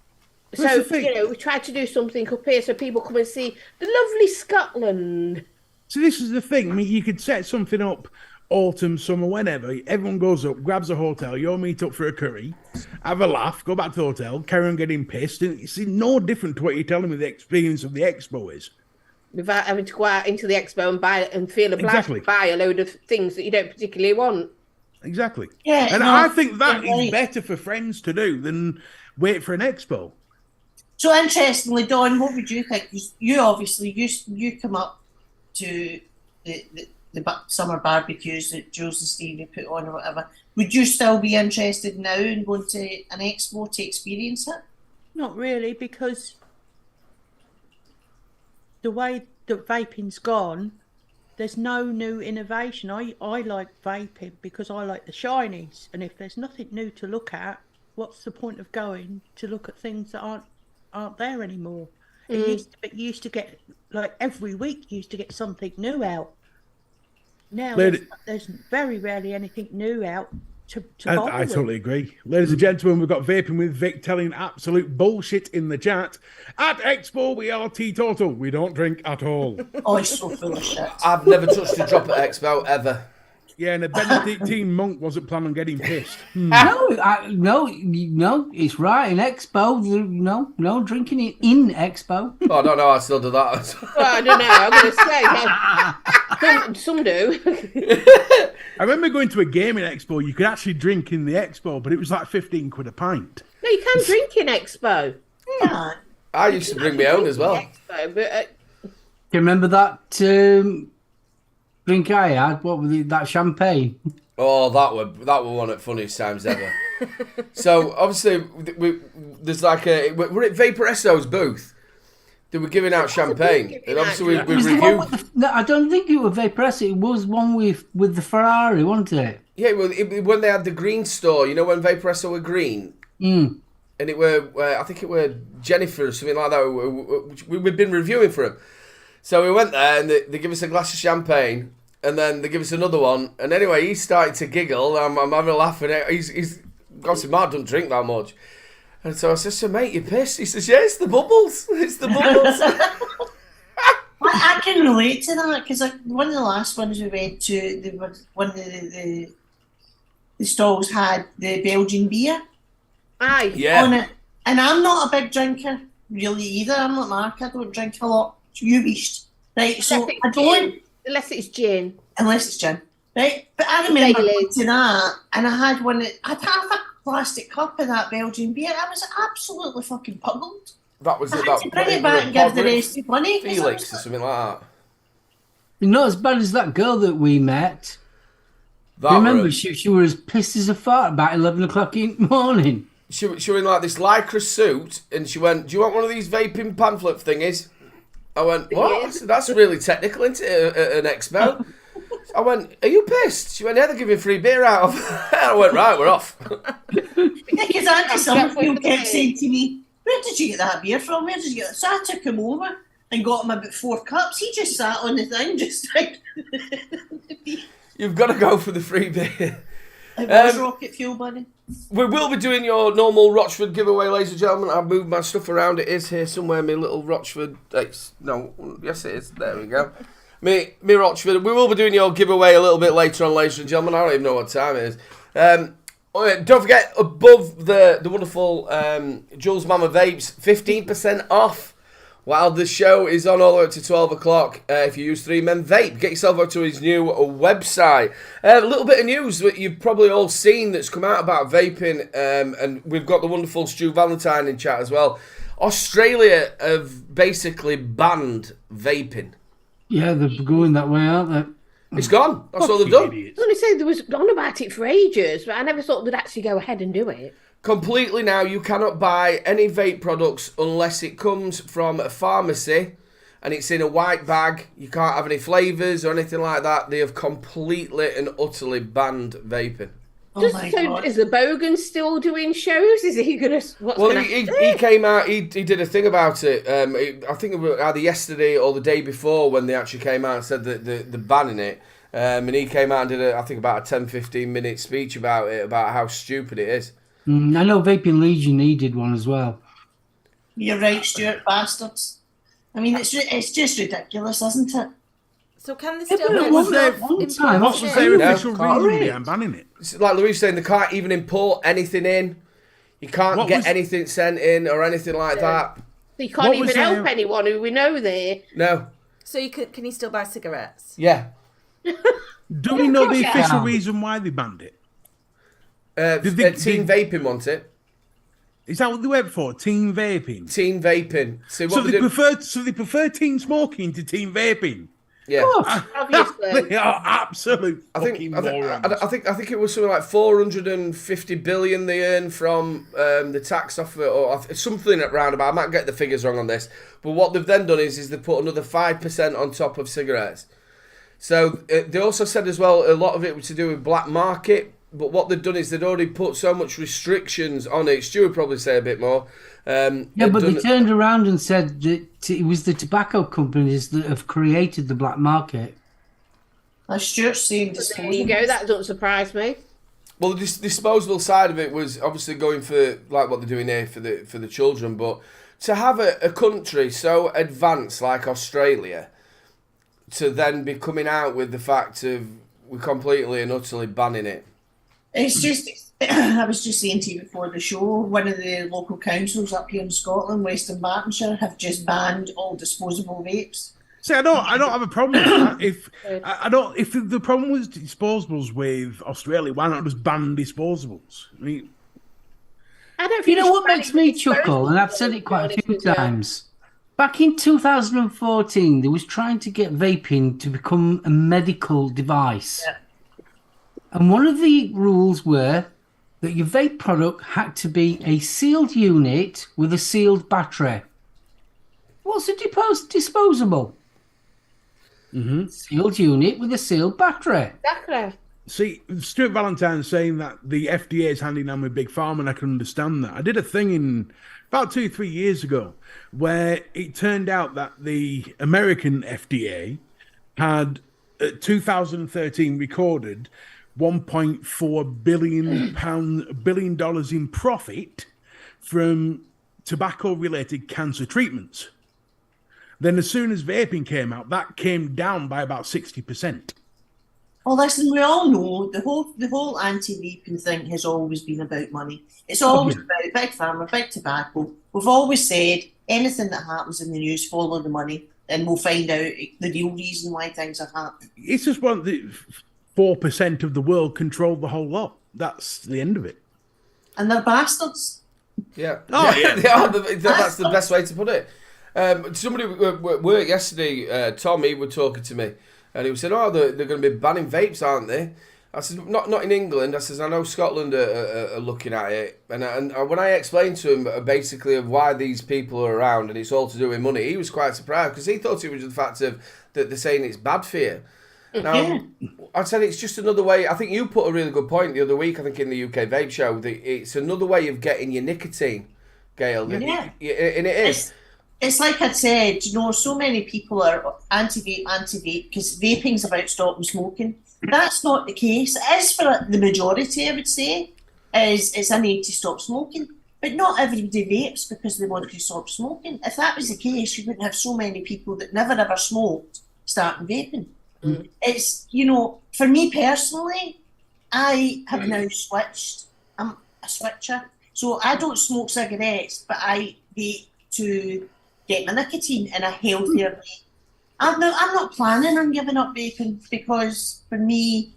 That's So, the thing. you know, we tried to do something up here so people come and see the lovely Scotland. So this is the thing. I mean, you could set something up autumn, summer, whenever. Everyone goes up, grabs a hotel, you all meet up for a curry, have a laugh, go back to the hotel, carry on getting pissed. And it's no different to what you're telling me the experience of the expo is. Without having to go out into the expo and buy and feel obliged Exactly. to buy a load of things that you don't particularly want. Exactly. Yeah, And no, I think that you're is right. better for friends to do than wait for an expo. So interestingly, Dawn, what would you think? 'Cause you obviously you come up to the summer barbecues that Jules and Stevie put on or whatever. Would you still be interested now in going to an expo to experience it? Not really, because the way that vaping's gone, there's no new innovation. I like vaping because I like the shinies, and if there's nothing new to look at, what's the point of going to look at things that aren't there anymore? It used to get, like, every week you used to get something new out. Now Lady- there's very rarely anything new out to I bother with. totally agree. Ladies and gentlemen, we've got Vaping with Vic telling absolute bullshit in the chat. At Expo, we are teetotal. We don't drink at all. Oh, it's so full of shit. I've never touched a drop at Expo ever. Yeah, and a Benedictine monk wasn't planning on getting pissed. No, it's right in Expo. No drinking it in Expo. Oh, no, I still do that. Well, I don't know. I'm going to say some do. I remember going to a gaming expo. You could actually drink in the expo, but it was like 15 quid a pint. No, you can drink in Expo. Yeah. I used to bring my own as well. Expo, but Do you remember that drink I had? What was it? That champagne? Oh, that were one of the funniest times ever. So obviously, there's like we're at Vaporesso's booth. They were giving out champagne, and obviously we reviewed. No, I don't think it was Vaporesso. It was one with the Ferrari, wasn't it? Yeah, well, when they had the green store, you know, when Vaporesso were green, and it were I think it were Jennifer or something like that. We've been reviewing for him, so we went there and they give us a glass of champagne, and then they give us another one. And anyway, he's starting to giggle. I'm having a laugh, and he's obviously Mark doesn't drink that much. And so I said, so mate, you pissed? He says, yeah, it's the bubbles. It's the bubbles. I can relate to that because one of the last ones we went to, one of the stalls had the Belgian beer aye. Yeah. on it. And I'm not a big drinker, really, either. I'm like Mark, I don't drink a lot. You wished. Right, so I don't. Unless it's gin. Unless it's gin. Right? But I remember Really? going to that and I had one, I'd have a plastic cup of that Belgian beer. I was absolutely fucking puzzled. That was I it. had to bring it back and give the rest of money. 'cause I Felix was or like, something like that. Not as bad as that girl that we met. That Remember, were- she was as pissed as a fart about 11 o'clock in the morning. She was in like this lycra suit, and she went, "Do you want one of these vaping pamphlet thingies?" I went, "What?" I said, "That's really technical, isn't it, at an expo?" I went, "Are you pissed?" She went, "Yeah, they're giving free beer out." I went, "Right, we're off." because Auntie Summerfield kept saying to me, where did you get that beer from? Where did you get it? So I took him over and got him about 4 cups. He just sat on the thing, just like... You've got to go for the free beer. It was rocket fuel, buddy. We will be doing your normal Rochford giveaway, ladies and gentlemen. I've moved my stuff around. It is here somewhere, my little Rochford. Yes, it is. There we go. Me Rochford. We will be doing your giveaway a little bit later on, ladies and gentlemen. I don't even know what time it is. Don't forget, above the wonderful Jules Mama Vapes, 15% off while the show is on all the way up to 12 o'clock. If you use 3 Men Vape, get yourself over to his new website. A little bit of news that you've probably all seen that's come out about vaping, and we've got the wonderful Stu Valentine in chat as well. Australia have basically banned vaping. Yeah, they're going that way, aren't they? It's gone. That's all they've done. Idiots. I was going to say there was on about it for ages, but I never thought they'd actually go ahead and do it. Completely now, you cannot buy any vape products unless it comes from a pharmacy and it's in a white bag. You can't have any flavours or anything like that. They have completely and utterly banned vaping. Oh my God. Is the Bogan still doing shows? Is he going to... Well, he came out, he did a thing about it. I think it was either yesterday or the day before when they actually came out and said that they're banning it. And he came out and did, I think, about a 10-15 minute speech about it, about how stupid it is. I know Vaping Legion, he did one as well. You're right, Stuart, bastards. I mean, it's just ridiculous, isn't it? So can they Yeah, still but get what stuff was imported? What was their official can't. reason behind banning it? It's like Louise saying, they can't even import anything in. You can't What get was- anything sent in or anything like that. You can't What even was help their- anyone who we know there. No. So can you still buy cigarettes? Yeah. Do we know the course official can. reason why they banned it? Teen Vaping want it. Is that what they went for? Teen vaping. Teen Vaping. See what So they they do. prefer teen smoking to teen vaping. Yeah. Obviously. They are absolute I fucking morons. think it was something like 450 billion they earn from the tax off it, or something around about. I might get the figures wrong on this, but what they've then done is they've put another 5% on top of cigarettes. So they also said as well a lot of it was to do with black market. But what they've done is they'd already put so much restrictions on it. Stu would probably say a bit more. Yeah, but they turned around and said that it was the tobacco companies that have created the black market. As Stuart's saying, There you go, that doesn't surprise me. Well, the disposable side of it was obviously going for like what they're doing here for the children, but to have a country so advanced like Australia to then be coming out with the fact of we're completely and utterly banning it. It's just, I was just saying to you before the show, one of the local councils up here in Scotland, Western Bartonshire, have just banned all disposable vapes. See, I don't have a problem with that. If the problem was disposables with Australia, why not just ban disposables? I mean, I don't You think know what makes me chuckle, and I've said it quite a few times. Back in 2014, they was trying to get vaping to become a medical device. Yeah. And one of the rules were that your vape product had to be a sealed unit with a sealed battery. What's a disposable? Sealed unit with a sealed battery. Exactly. see, Stuart Valentine saying that the FDA is handing down with Big Pharma, and I can understand that. I did a thing in about 2-3 years ago where it turned out that the American FDA had, 2013, recorded $1.4 billion in profit from tobacco-related cancer treatments. Then as soon as vaping came out, that came down by about 60%. Well, listen, we all know the whole anti-vaping thing has always been about money. It's always about big pharma, big tobacco. We've always said anything that happens in the news, follow the money, and we'll find out the real reason why things have happened. It's just one that 4% of the world control the whole lot. That's the end of it. And they're bastards. Yeah. Oh, yeah. They are. That's the best way to put it. Somebody at work yesterday, Tom, he was talking to me, and he said, "Oh, they're going to be banning vapes, aren't they?" I said, "Not in England." I says, "I know Scotland are looking at it." And when I explained to him basically of why these people are around and it's all to do with money, he was quite surprised because he thought it was the fact of that they're saying it's bad for you. Now, I said it's just another way. I think you put a really good point the other week, I think in the UK Vape Show, that it's another way of getting your nicotine, Gail. Yeah. And it is. It's like I said, you know, so many people are anti-vape, because vaping's about stopping smoking. That's not the case. It is for the majority, I would say, it's a need to stop smoking. But not everybody vapes because they want to stop smoking. If that was the case, you wouldn't have so many people that never ever smoked starting vaping. It's, you know, for me personally, I have now switched. I'm a switcher. So I don't smoke cigarettes, but I vape to get my nicotine in a healthier way. I'm not planning on giving up vaping because for me,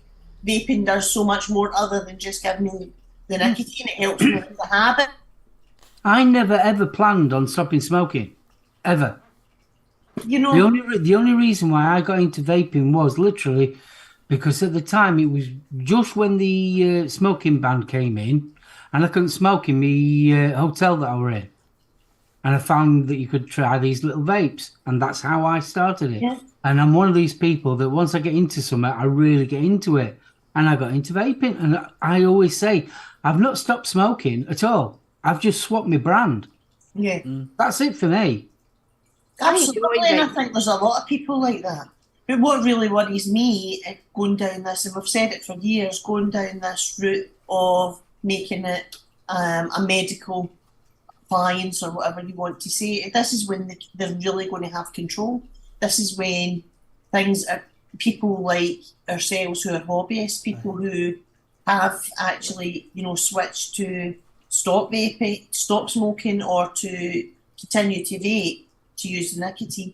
vaping does so much more other than just giving me the nicotine. It helps me with the habit. I never ever planned on stopping smoking, ever. You know, The only reason why I got into vaping was literally because at the time it was just when the smoking ban came in, and I couldn't smoke in the hotel that I were in. And I found that you could try these little vapes, and that's how I started it. Yeah. And I'm one of these people that once I get into something, I really get into it. And I got into vaping, and I always say, I've not stopped smoking at all. I've just swapped my brand. yeah, That's it for me. absolutely. And I think there's a lot of people like that. But what really worries me going down this, and we've said it for years, going down this route of making it a medical appliance or whatever you want to say, this is when they're really going to have control. This is when things are, people like ourselves who are hobbyists, people who have actually, you know, switched to stop vaping, stop smoking, or to continue to vape, to use the nicotine.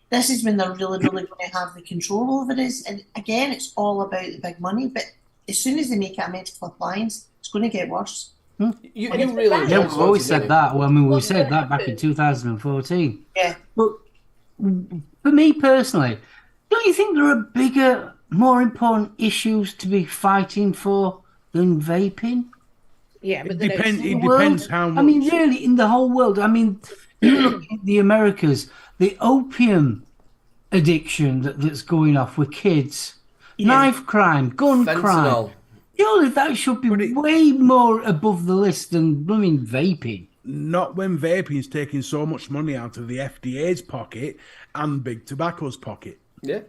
This is when they're really going to have the control over us. And again, it's all about the big money. But as soon as they make it a medical appliance, it's going to get worse. You really Yeah, we've always said that. Well, I mean, we said that back in 2014. Yeah. But for me personally, don't you think there are bigger, more important issues to be fighting for than vaping? Yeah, but It they don't depends. see It it. depends how much. I mean, really, in the whole world. I mean, you look at the Americas, the opium addiction that's going off with kids, knife crime, gun crime. Fentanyl. Surely that should be way more above the list than blooming vaping. Not when vaping is taking so much money out of the FDA's pocket and Big Tobacco's pocket. Yeah.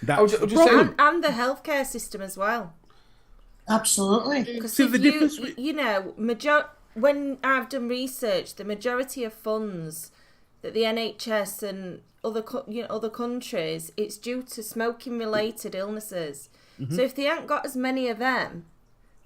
That's I was the just problem. saying. And the healthcare system as well. Absolutely. Because See, the difference you know, when I've done research, the majority of funds that the NHS and other countries, it's due to smoking-related illnesses. So if they haven't got as many of them,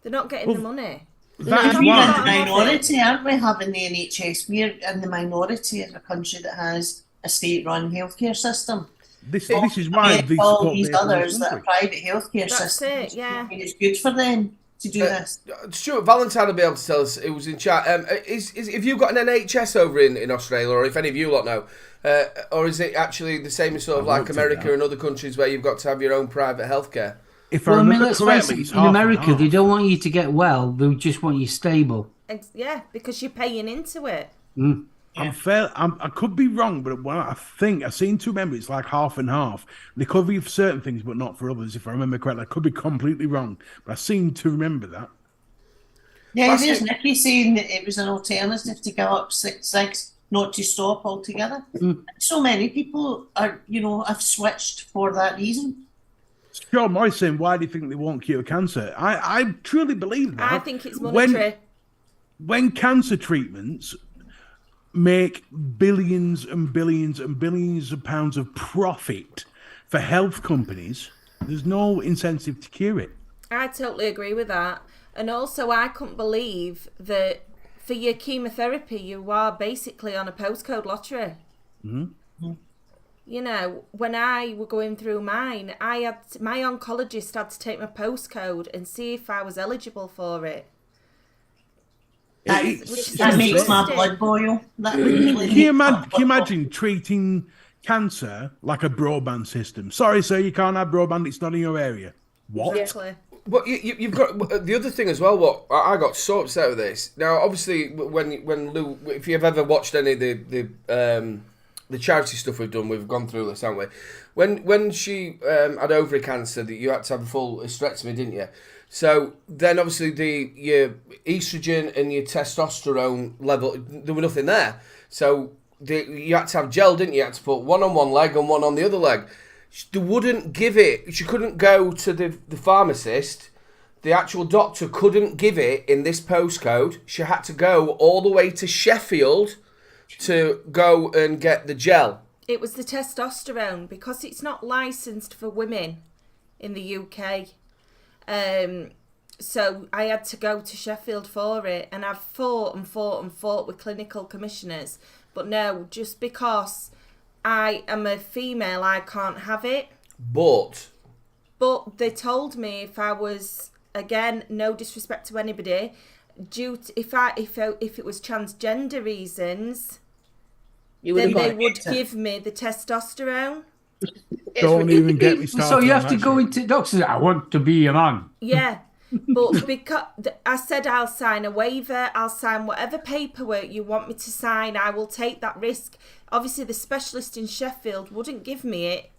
they're not getting the money. That's We're in why. the minority, aren't we, having the NHS? We're in the minority of a country that has a state-run healthcare system. This is why these all support these vaping in this others that are country. private healthcare That's systems. it, yeah. I mean, it's good for them to do this. Stuart, Valentine will be able to tell us. It was in chat. If you've got an NHS over in Australia, or if any of you lot know, or is it actually the same as sort of like America and other countries where you've got to have your own private healthcare? If I remember let's face correctly, it, it's in half and America, half. they don't want you to get well. They just want you stable. Yeah, because you're paying into it. I could be wrong, but I think I've seen 2 members. It's like half and half. They cover you for certain things, but not for others. If I remember correctly, I could be completely wrong, but I seem to remember that. Yeah, there's Nicky saying that it was an alternative to give up cigs, not to stop altogether. So many people are, have switched for that reason. Sean Morris saying, why do you think they won't cure cancer? I truly believe that. I think it's monetary. When cancer treatments make billions and billions and billions of pounds of profit for health companies, there's no incentive to cure it. I totally agree with that. And also, I couldn't believe that for your chemotherapy, you are basically on a postcode lottery. You know, when I were going through mine, my oncologist had to take my postcode and see if I was eligible for it. That makes my blood boil. Can you imagine treating cancer like a broadband system? Sorry, sir, you can't have broadband. It's not in your area. What? Exactly. But you've got the other thing as well. What I got so upset with this. Now, obviously, when Lou, if you've ever watched any of the charity stuff we've done, we've gone through this, haven't we? When she had ovary cancer, that you had to have a full hysterectomy, didn't you? So then, obviously, your estrogen and your testosterone level, there was nothing there. So you had to have gel, didn't you? You had to put one on one leg and one on the other leg. They wouldn't give it. She couldn't go to the pharmacist. The actual doctor couldn't give it in this postcode. She had to go all the way to Sheffield to go and get the gel. It was the testosterone, because it's not licensed for women in the UK. So I had to go to Sheffield for it, and I've fought with clinical commissioners. But no, just because I am a female, I can't have it. But they told me if I was, again, no disrespect to anybody, if it was transgender reasons, then they would give me the testosterone. Don't even get me started. So you have to go into doctors. I want to be a man. Yeah, but because I said I'll sign a waiver, I'll sign whatever paperwork you want me to sign. I will take that risk. Obviously, the specialist in Sheffield wouldn't give me it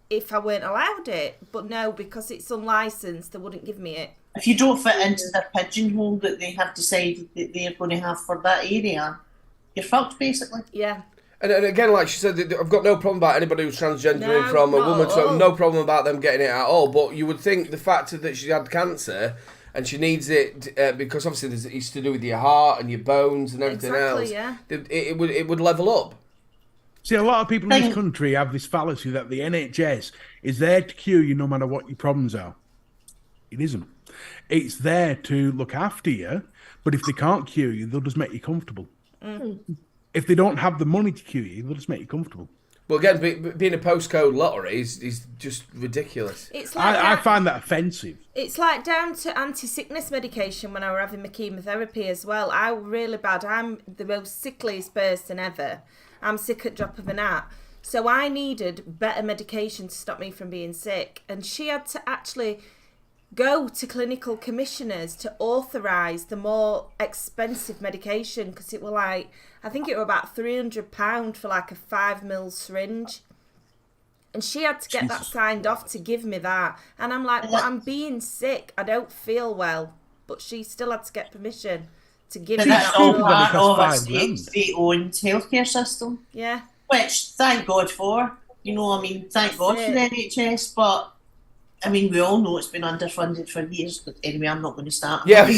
if I weren't allowed it. But no, because it's unlicensed, they wouldn't give me it. If you don't fit into their pigeonhole that they have decided that they're going to have for that area, you're fucked, basically. Yeah. And again, like she said, I've got no problem about anybody who's transgendering from a woman, so no problem about them getting it at all. But you would think the fact that she had cancer and she needs it because obviously it's to do with your heart and your bones and everything else. Yeah. It would level up. See, a lot of people in this country have this fallacy that the NHS is there to cure you no matter what your problems are. It isn't. It's there to look after you, but if they can't cure you, they'll just make you comfortable. If they don't have the money to cure you, they'll just make you comfortable. Well, again, being a postcode lottery is just ridiculous. It's like I find that offensive. It's like down to anti-sickness medication when I were having my chemotherapy as well. I was really bad. I'm the most sickliest person ever. I'm sick at drop of an hat. So I needed better medication to stop me from being sick. And she had to actually go to clinical commissioners to authorise the more expensive medication, because it were like, I think it were about £300 for like a 5ml syringe. And she had to get that signed off to give me that. And I'm like, well, I'm being sick. I don't feel well. But she still had to get permission to give me that. That's all part of a state-owned healthcare system. Yeah. Which, thank God for. Thank God for the NHS, but I mean, we all know it's been underfunded for years, but anyway, I'm not going to start. Yeah. Turn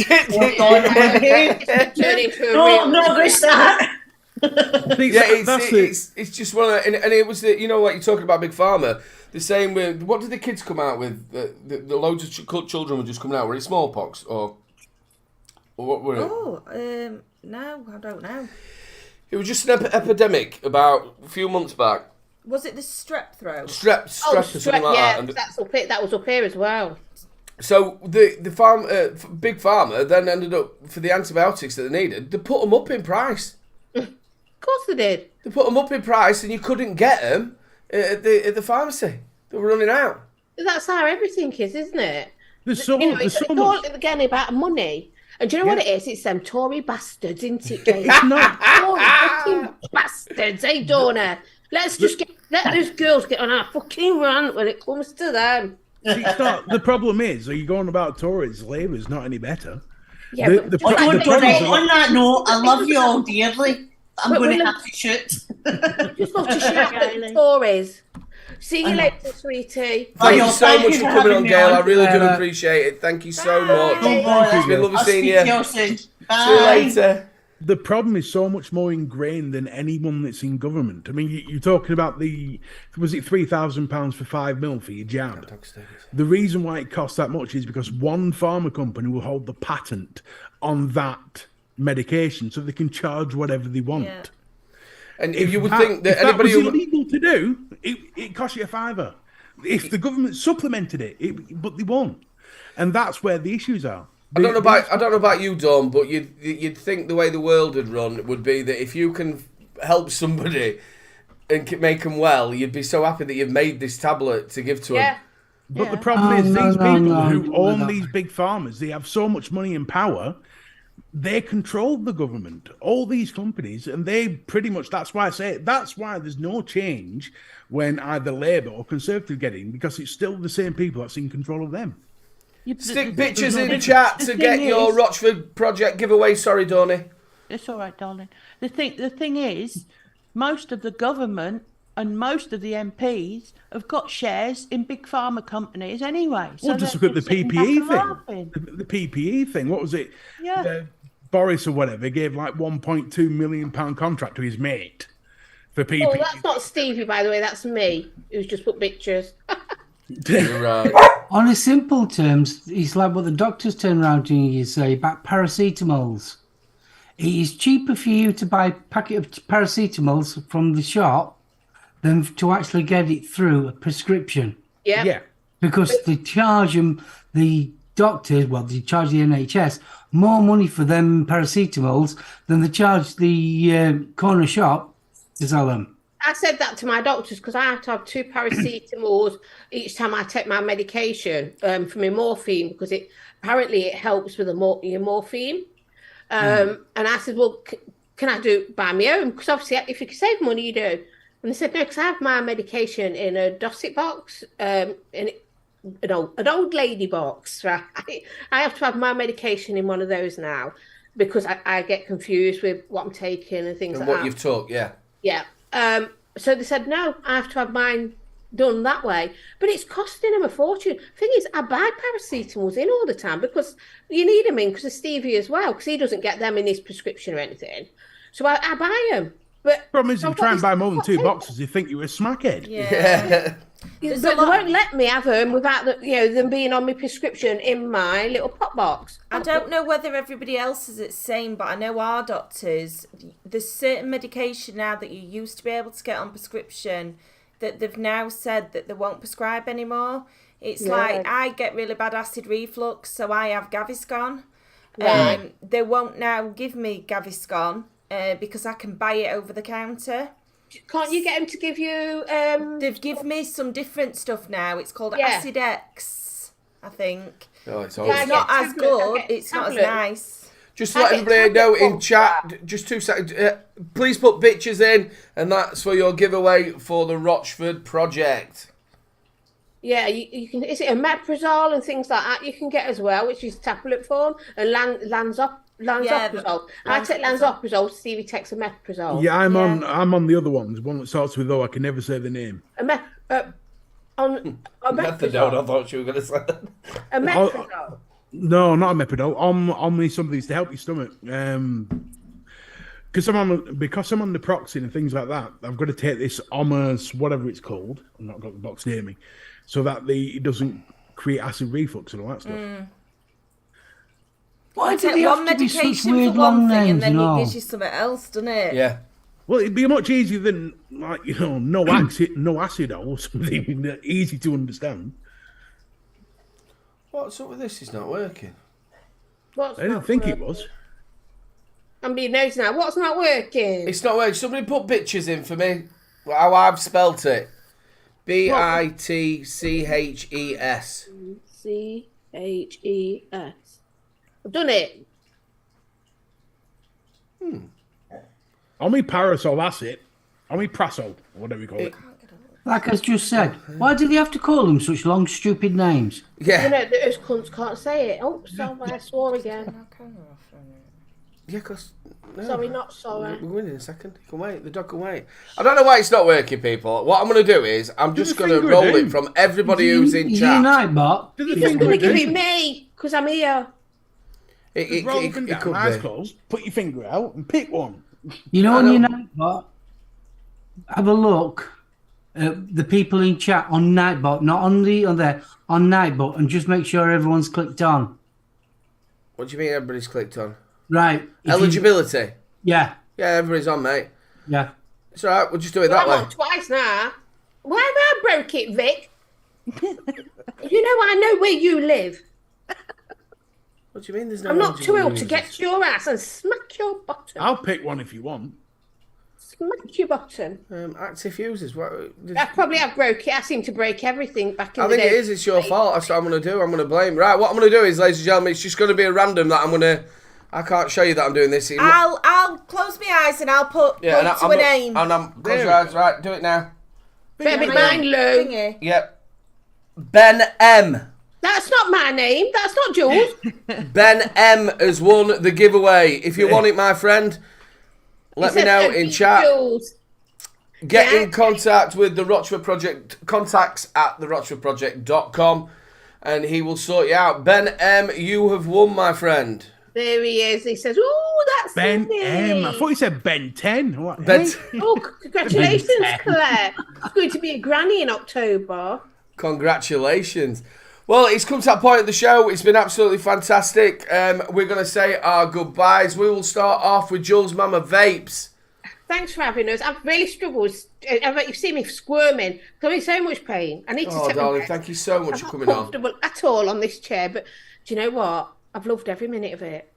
into a No, real- I'm not going to start. Yeah, it's just one of the, and it was the, you know what you're talking about, Big Pharma. The same with, what did the kids come out with? The loads of children were just coming out. Were it smallpox or what were it? Oh, no, I don't know. It was just an epidemic about a few months back. Was it the strep throat? Strep or something like yeah, that. And that was up here as well. so the Big Pharma then ended up, for the antibiotics that they needed, they put them up in price. Of course they did. They put them up in price, and you couldn't get them at the pharmacy. They were running out. That's how everything is, isn't it? There's so It's all much. again about money. And do you know what it is? It's them Tory bastards, isn't it, Jane? It's not. Tory fucking bastards, eh, Donna? Let those girls get on our fucking rant when it comes to them. It's not. The problem is, are you going about Tories? Labour's not any better. Yeah, The problem is On that note, I love you all dearly. I'm going to have to shoot. just love to shout at the Tories. See you later, sweetie. Thank yo, you so thank much you for for coming having on, me Gail. on. I really do appreciate it. Thank you so much. Don't bother. It's been lovely I'll seeing speak you. to you soon. See you Bye. later. the problem is so much more ingrained than anyone that's in government. I mean, you're talking about was it £3,000 for 5 mil for your jab? The reason why it costs that much is because one pharma company will hold the patent on that medication, so they can charge whatever they want. Yeah. And if you would think that if anybody that was who illegal to do, it costs you a fiver. If the government supplemented it, but they won't, and that's where the issues are. I don't know about you, Dom, but you'd think the way the world would run would be that if you can help somebody and make them well, you'd be so happy that you've made this tablet to give to them. But the problem is, these people who own these big farmers, they have so much money and power, they control the government, all these companies, and they pretty much, that's why there's no change when either Labour or Conservative get in, because it's still the same people that's in control of them. Stick pictures in the chat to get your Rochford project giveaway. Sorry, Donny. It's all right, darling. The thing is, most of the government and most of the MPs have got shares in big pharma companies anyway. Well, just look at the PPE thing. The PPE thing. What was it? Yeah. Boris or whatever gave like £1.2 million contract to his mate for PPE. Oh, that's not Stevie, by the way. That's me, who's just put pictures. Right. On a simple terms, it's like what the doctors turn around to you and say about paracetamols. It is cheaper for you to buy a packet of paracetamols from the shop than to actually get it through a prescription. Yeah. Because they charge them, the doctors, well, they charge the NHS more money for them paracetamols than they charge the corner shop to sell them. I said that to my doctors because I have to have 2 paracetamols each time I take my medication for my morphine, because apparently it helps with your morphine. And I said, well, can I do it by my own? Because obviously, if you can save money, you do. And they said, no, because I have my medication in a Dosset box, an old lady box, right? I have to have my medication in one of those now because I get confused with what I'm taking and things And like what that. you've took, yeah. Yeah. So they said, no, I have to have mine done that way. But it's costing them a fortune. Thing is, I buy paracetamols in all the time because you need them in because of Stevie as well, because he doesn't get them in his prescription or anything. So I buy them. But Problem is, if you try and buy more than 2 boxes, you think you're a smackhead. Yeah. but they won't let me have them without them being on my prescription in my little pop box. I don't know whether everybody else is the same, but I know our doctors, there's certain medication now that you used to be able to get on prescription that they've now said that they won't prescribe anymore. It's like I get really bad acid reflux, so I have Gaviscon. They won't now give me Gaviscon because I can buy it over the counter. Can't you get him to give you... They've given me some different stuff now. It's called Acid X, I think. Oh, it's It's not as good. It's not as nice. Just to let everybody know in chat, just 2 seconds, please put pictures in, and that's for your giveaway for the Rochford project. Yeah, you can. Is it omeprazole and things like that you can get as well, which is tablet form, and lansoprazole. I take lansoprazole. Stevie takes omeprazole. Yeah, I'm on the other ones. One that starts with O. I can never say the name. On a Methadone, I thought you were going to say. A methadone. No, not a methadone. On something to help your stomach. Because I'm on the Proxin and things like that, I've got to take this Omers, whatever it's called. I've not got the box near me, so that it doesn't create acid reflux and all that stuff. Why do Take they one have to be such medication weird for one long thing, names and then all? it gives you something else, doesn't it? Yeah. Well, it'd be much easier than no acid or something easy to understand. What's up with this? It's not working. What's I didn't not think working? it was. I'm being nosy now. What's not working? It's not working. Somebody put bitches in for me. How I've spelt it. Bitches. Ches. I've done it. Omeprazole, that's it. Omeprazole, whatever you call it. Like I just said, why do they have to call them such long, stupid names? Yeah. You know, those cunts can't say it. Oh, sorry, I swore again. Yeah, because... No. Sorry, not sorry. We're going in a second. You can wait. The dog can wait. I don't know why it's not working, people. What I'm going to do is, I'm just going to roll it from everybody who's in Is chat. it Nightbot? Do the You're just finger going to give again. it me, because I'm here. It Roll up and down, could eyes be. closed, put your finger out and pick one. You know, I on know. your Nightbot, have a look at the people in chat on Nightbot, not on there, on Nightbot, and just make sure everyone's clicked on. What do you mean everybody's clicked on? Right. If you- Eligibility. Yeah, Yeah, everybody's on, mate. yeah. It's all right. We'll just do it that I'm way. on twice now. Why have I broke it, Vic? You know I know where you live. What do you mean there's no I'm not too ill to eligibility? get to your ass and smack your bottom. I'll pick one if you want. Smack your bottom. Active users. What? I probably have broke it. I seem to break everything back in I the think day. it is. It's your fault. That's what I'm going to do. I'm going to blame. Right, what I'm going to do is, ladies and gentlemen, it's just going to be a random that I'm going to... I can't show you that I'm doing this. I'll close my eyes and I'll put and to a name. And I'm... Close your eyes. Right, do it now. Better be mine, Lou. Thingy. Yep. Ben M. That's not my name. That's not Jules. Ben M has won the giveaway. If you want it, my friend, let me know in chat. Jules. Get Yeah. in contact with the Rochford Project, contacts at therochfordproject.com, and he will sort you out. Ben M, you have won, my friend. There he is. He says, "Oh, that's Ben me." M. I thought you said Ben 10. I'm like, Ben, hey. Oh, congratulations, Claire. It's going to be a granny in October. congratulations. Well, it's come to that point of the show. It's been absolutely fantastic. We're going to say our goodbyes. We will start off with Jules' Mama Vapes. Thanks for having us. I've really struggled. You've seen me squirming. I'm in so much pain. I need to Oh, take darling, my thank you so much I'm for not coming on. comfortable at all on this chair, but do you know what? I've loved every minute of it.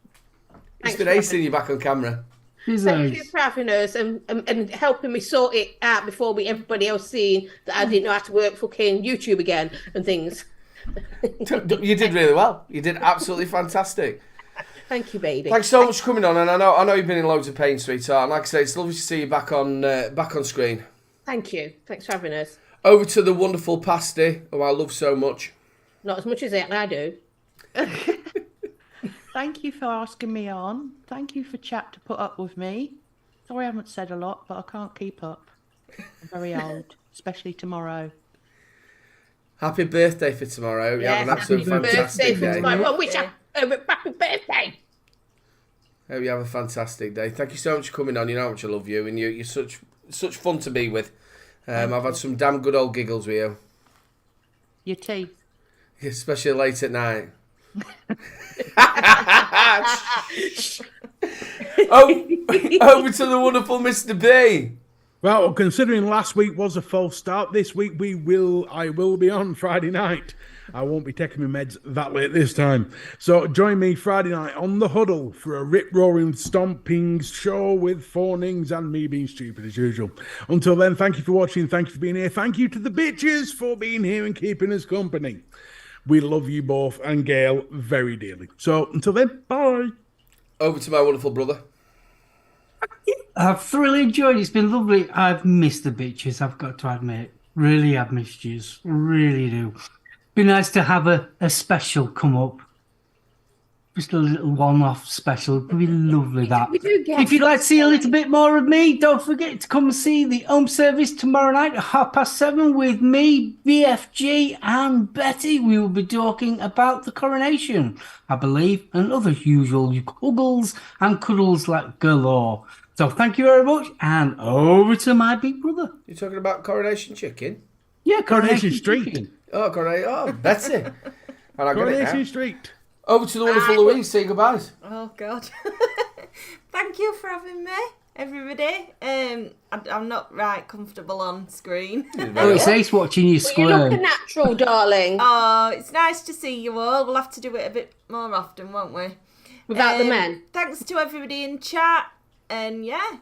It's Thanks been for ace having seeing you back on camera. Thank you for having us and helping me sort it out before everybody else seeing that I didn't know how to work fucking YouTube again and things. You did really well. You did absolutely fantastic. Thank you, baby. Thanks so much for coming on, and I know you've been in loads of pain, sweetheart. And like I say, it's lovely to see you back on screen. Thank you. Thanks for having us. Over to the wonderful Pasty, who I love so much. Not as much as I do. Thank you for asking me on. Thank you for chat to put up with me. Sorry I haven't said a lot, but I can't keep up. I'm very old, especially tomorrow. Happy birthday for tomorrow. You have an absolutely fantastic day. Well, happy birthday. Hope you have a fantastic day. Thank you so much for coming on. You know how much I love you, and you're such fun to be with. I've had some damn good old giggles with you, Your teeth. especially late at night. Over to the wonderful Mr. B. Well, considering last week was a false start, this week I will be on Friday night. I won't be taking my meds that late this time. So join me Friday night on The Huddle for a rip-roaring, stomping show with phonings and me being stupid as usual. Until then, thank you for watching. Thank you for being here. Thank you to the bitches for being here and keeping us company. We love you both and Gail very dearly. So until then, bye. Over to my wonderful brother. I've thoroughly enjoyed it. It's been lovely. I've missed the bitches, I've got to admit. Really have missed yous. Really do. Be nice to have a special come up. Just a little one-off special. It'd be lovely, that. We do get If you'd like to see a little bit more of me, don't forget to come and see the home service tomorrow night at 7:30 with me, BFG, and Betty. We will be talking about the coronation, I believe, and other usual cuggles and cuddles like galore. So thank you very much, and over to my big brother. You're talking about Coronation Chicken? Yeah, Coronation Street. Chicken. Oh, Betty. And I got it Coronation now. Street. Over to the wonderful Louise. Say goodbyes. Oh God. Thank you for having me, everybody. I'm not right comfortable on screen. Oh, it's ace watching you You look squirm. natural, darling. Oh, it's nice to see you all. We'll have to do it a bit more often, won't we? Without the men. Thanks to everybody in chat. And yeah,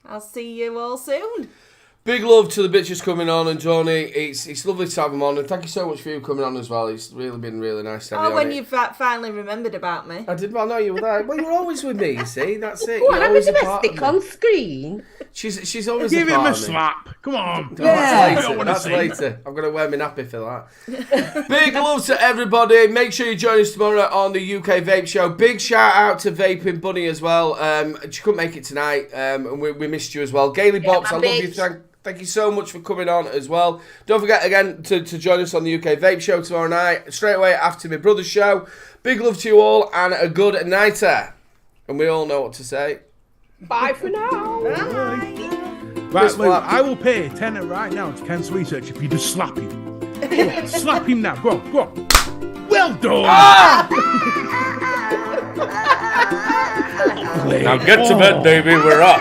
I'll see you all soon. Big love to the bitches coming on, and Johnny, it's lovely to have them on, and thank you so much for you coming on as well. It's really been really nice to have you on. When it. you've finally remembered about me. I did well, no, you were there. Well, you're always with me, you see, that's it. What, You're I'm a always a part of domestic me. on screen? She's always Give a him part a of me. slap. Come on. Yeah, that's later. I'm going to wear my nappy for that. Big love to everybody. Make sure you join us tomorrow on the UK Vape Show. Big shout out to Vaping Bunny as well. She couldn't make it tonight, and we missed you as well. Gaily Box, I love you. Thank you so much for coming on as well. Don't forget again to join us on the UK Vape Show tomorrow night, straight away after my brother's show. Big love to you all, and a good nighter. And we all know what to say. Bye for now. Right, Lou, I will pay tenner right now to Ken's research if you just slap him. Go on, slap him now. Go on, go on. Well done. Now get to bed, baby. We're off.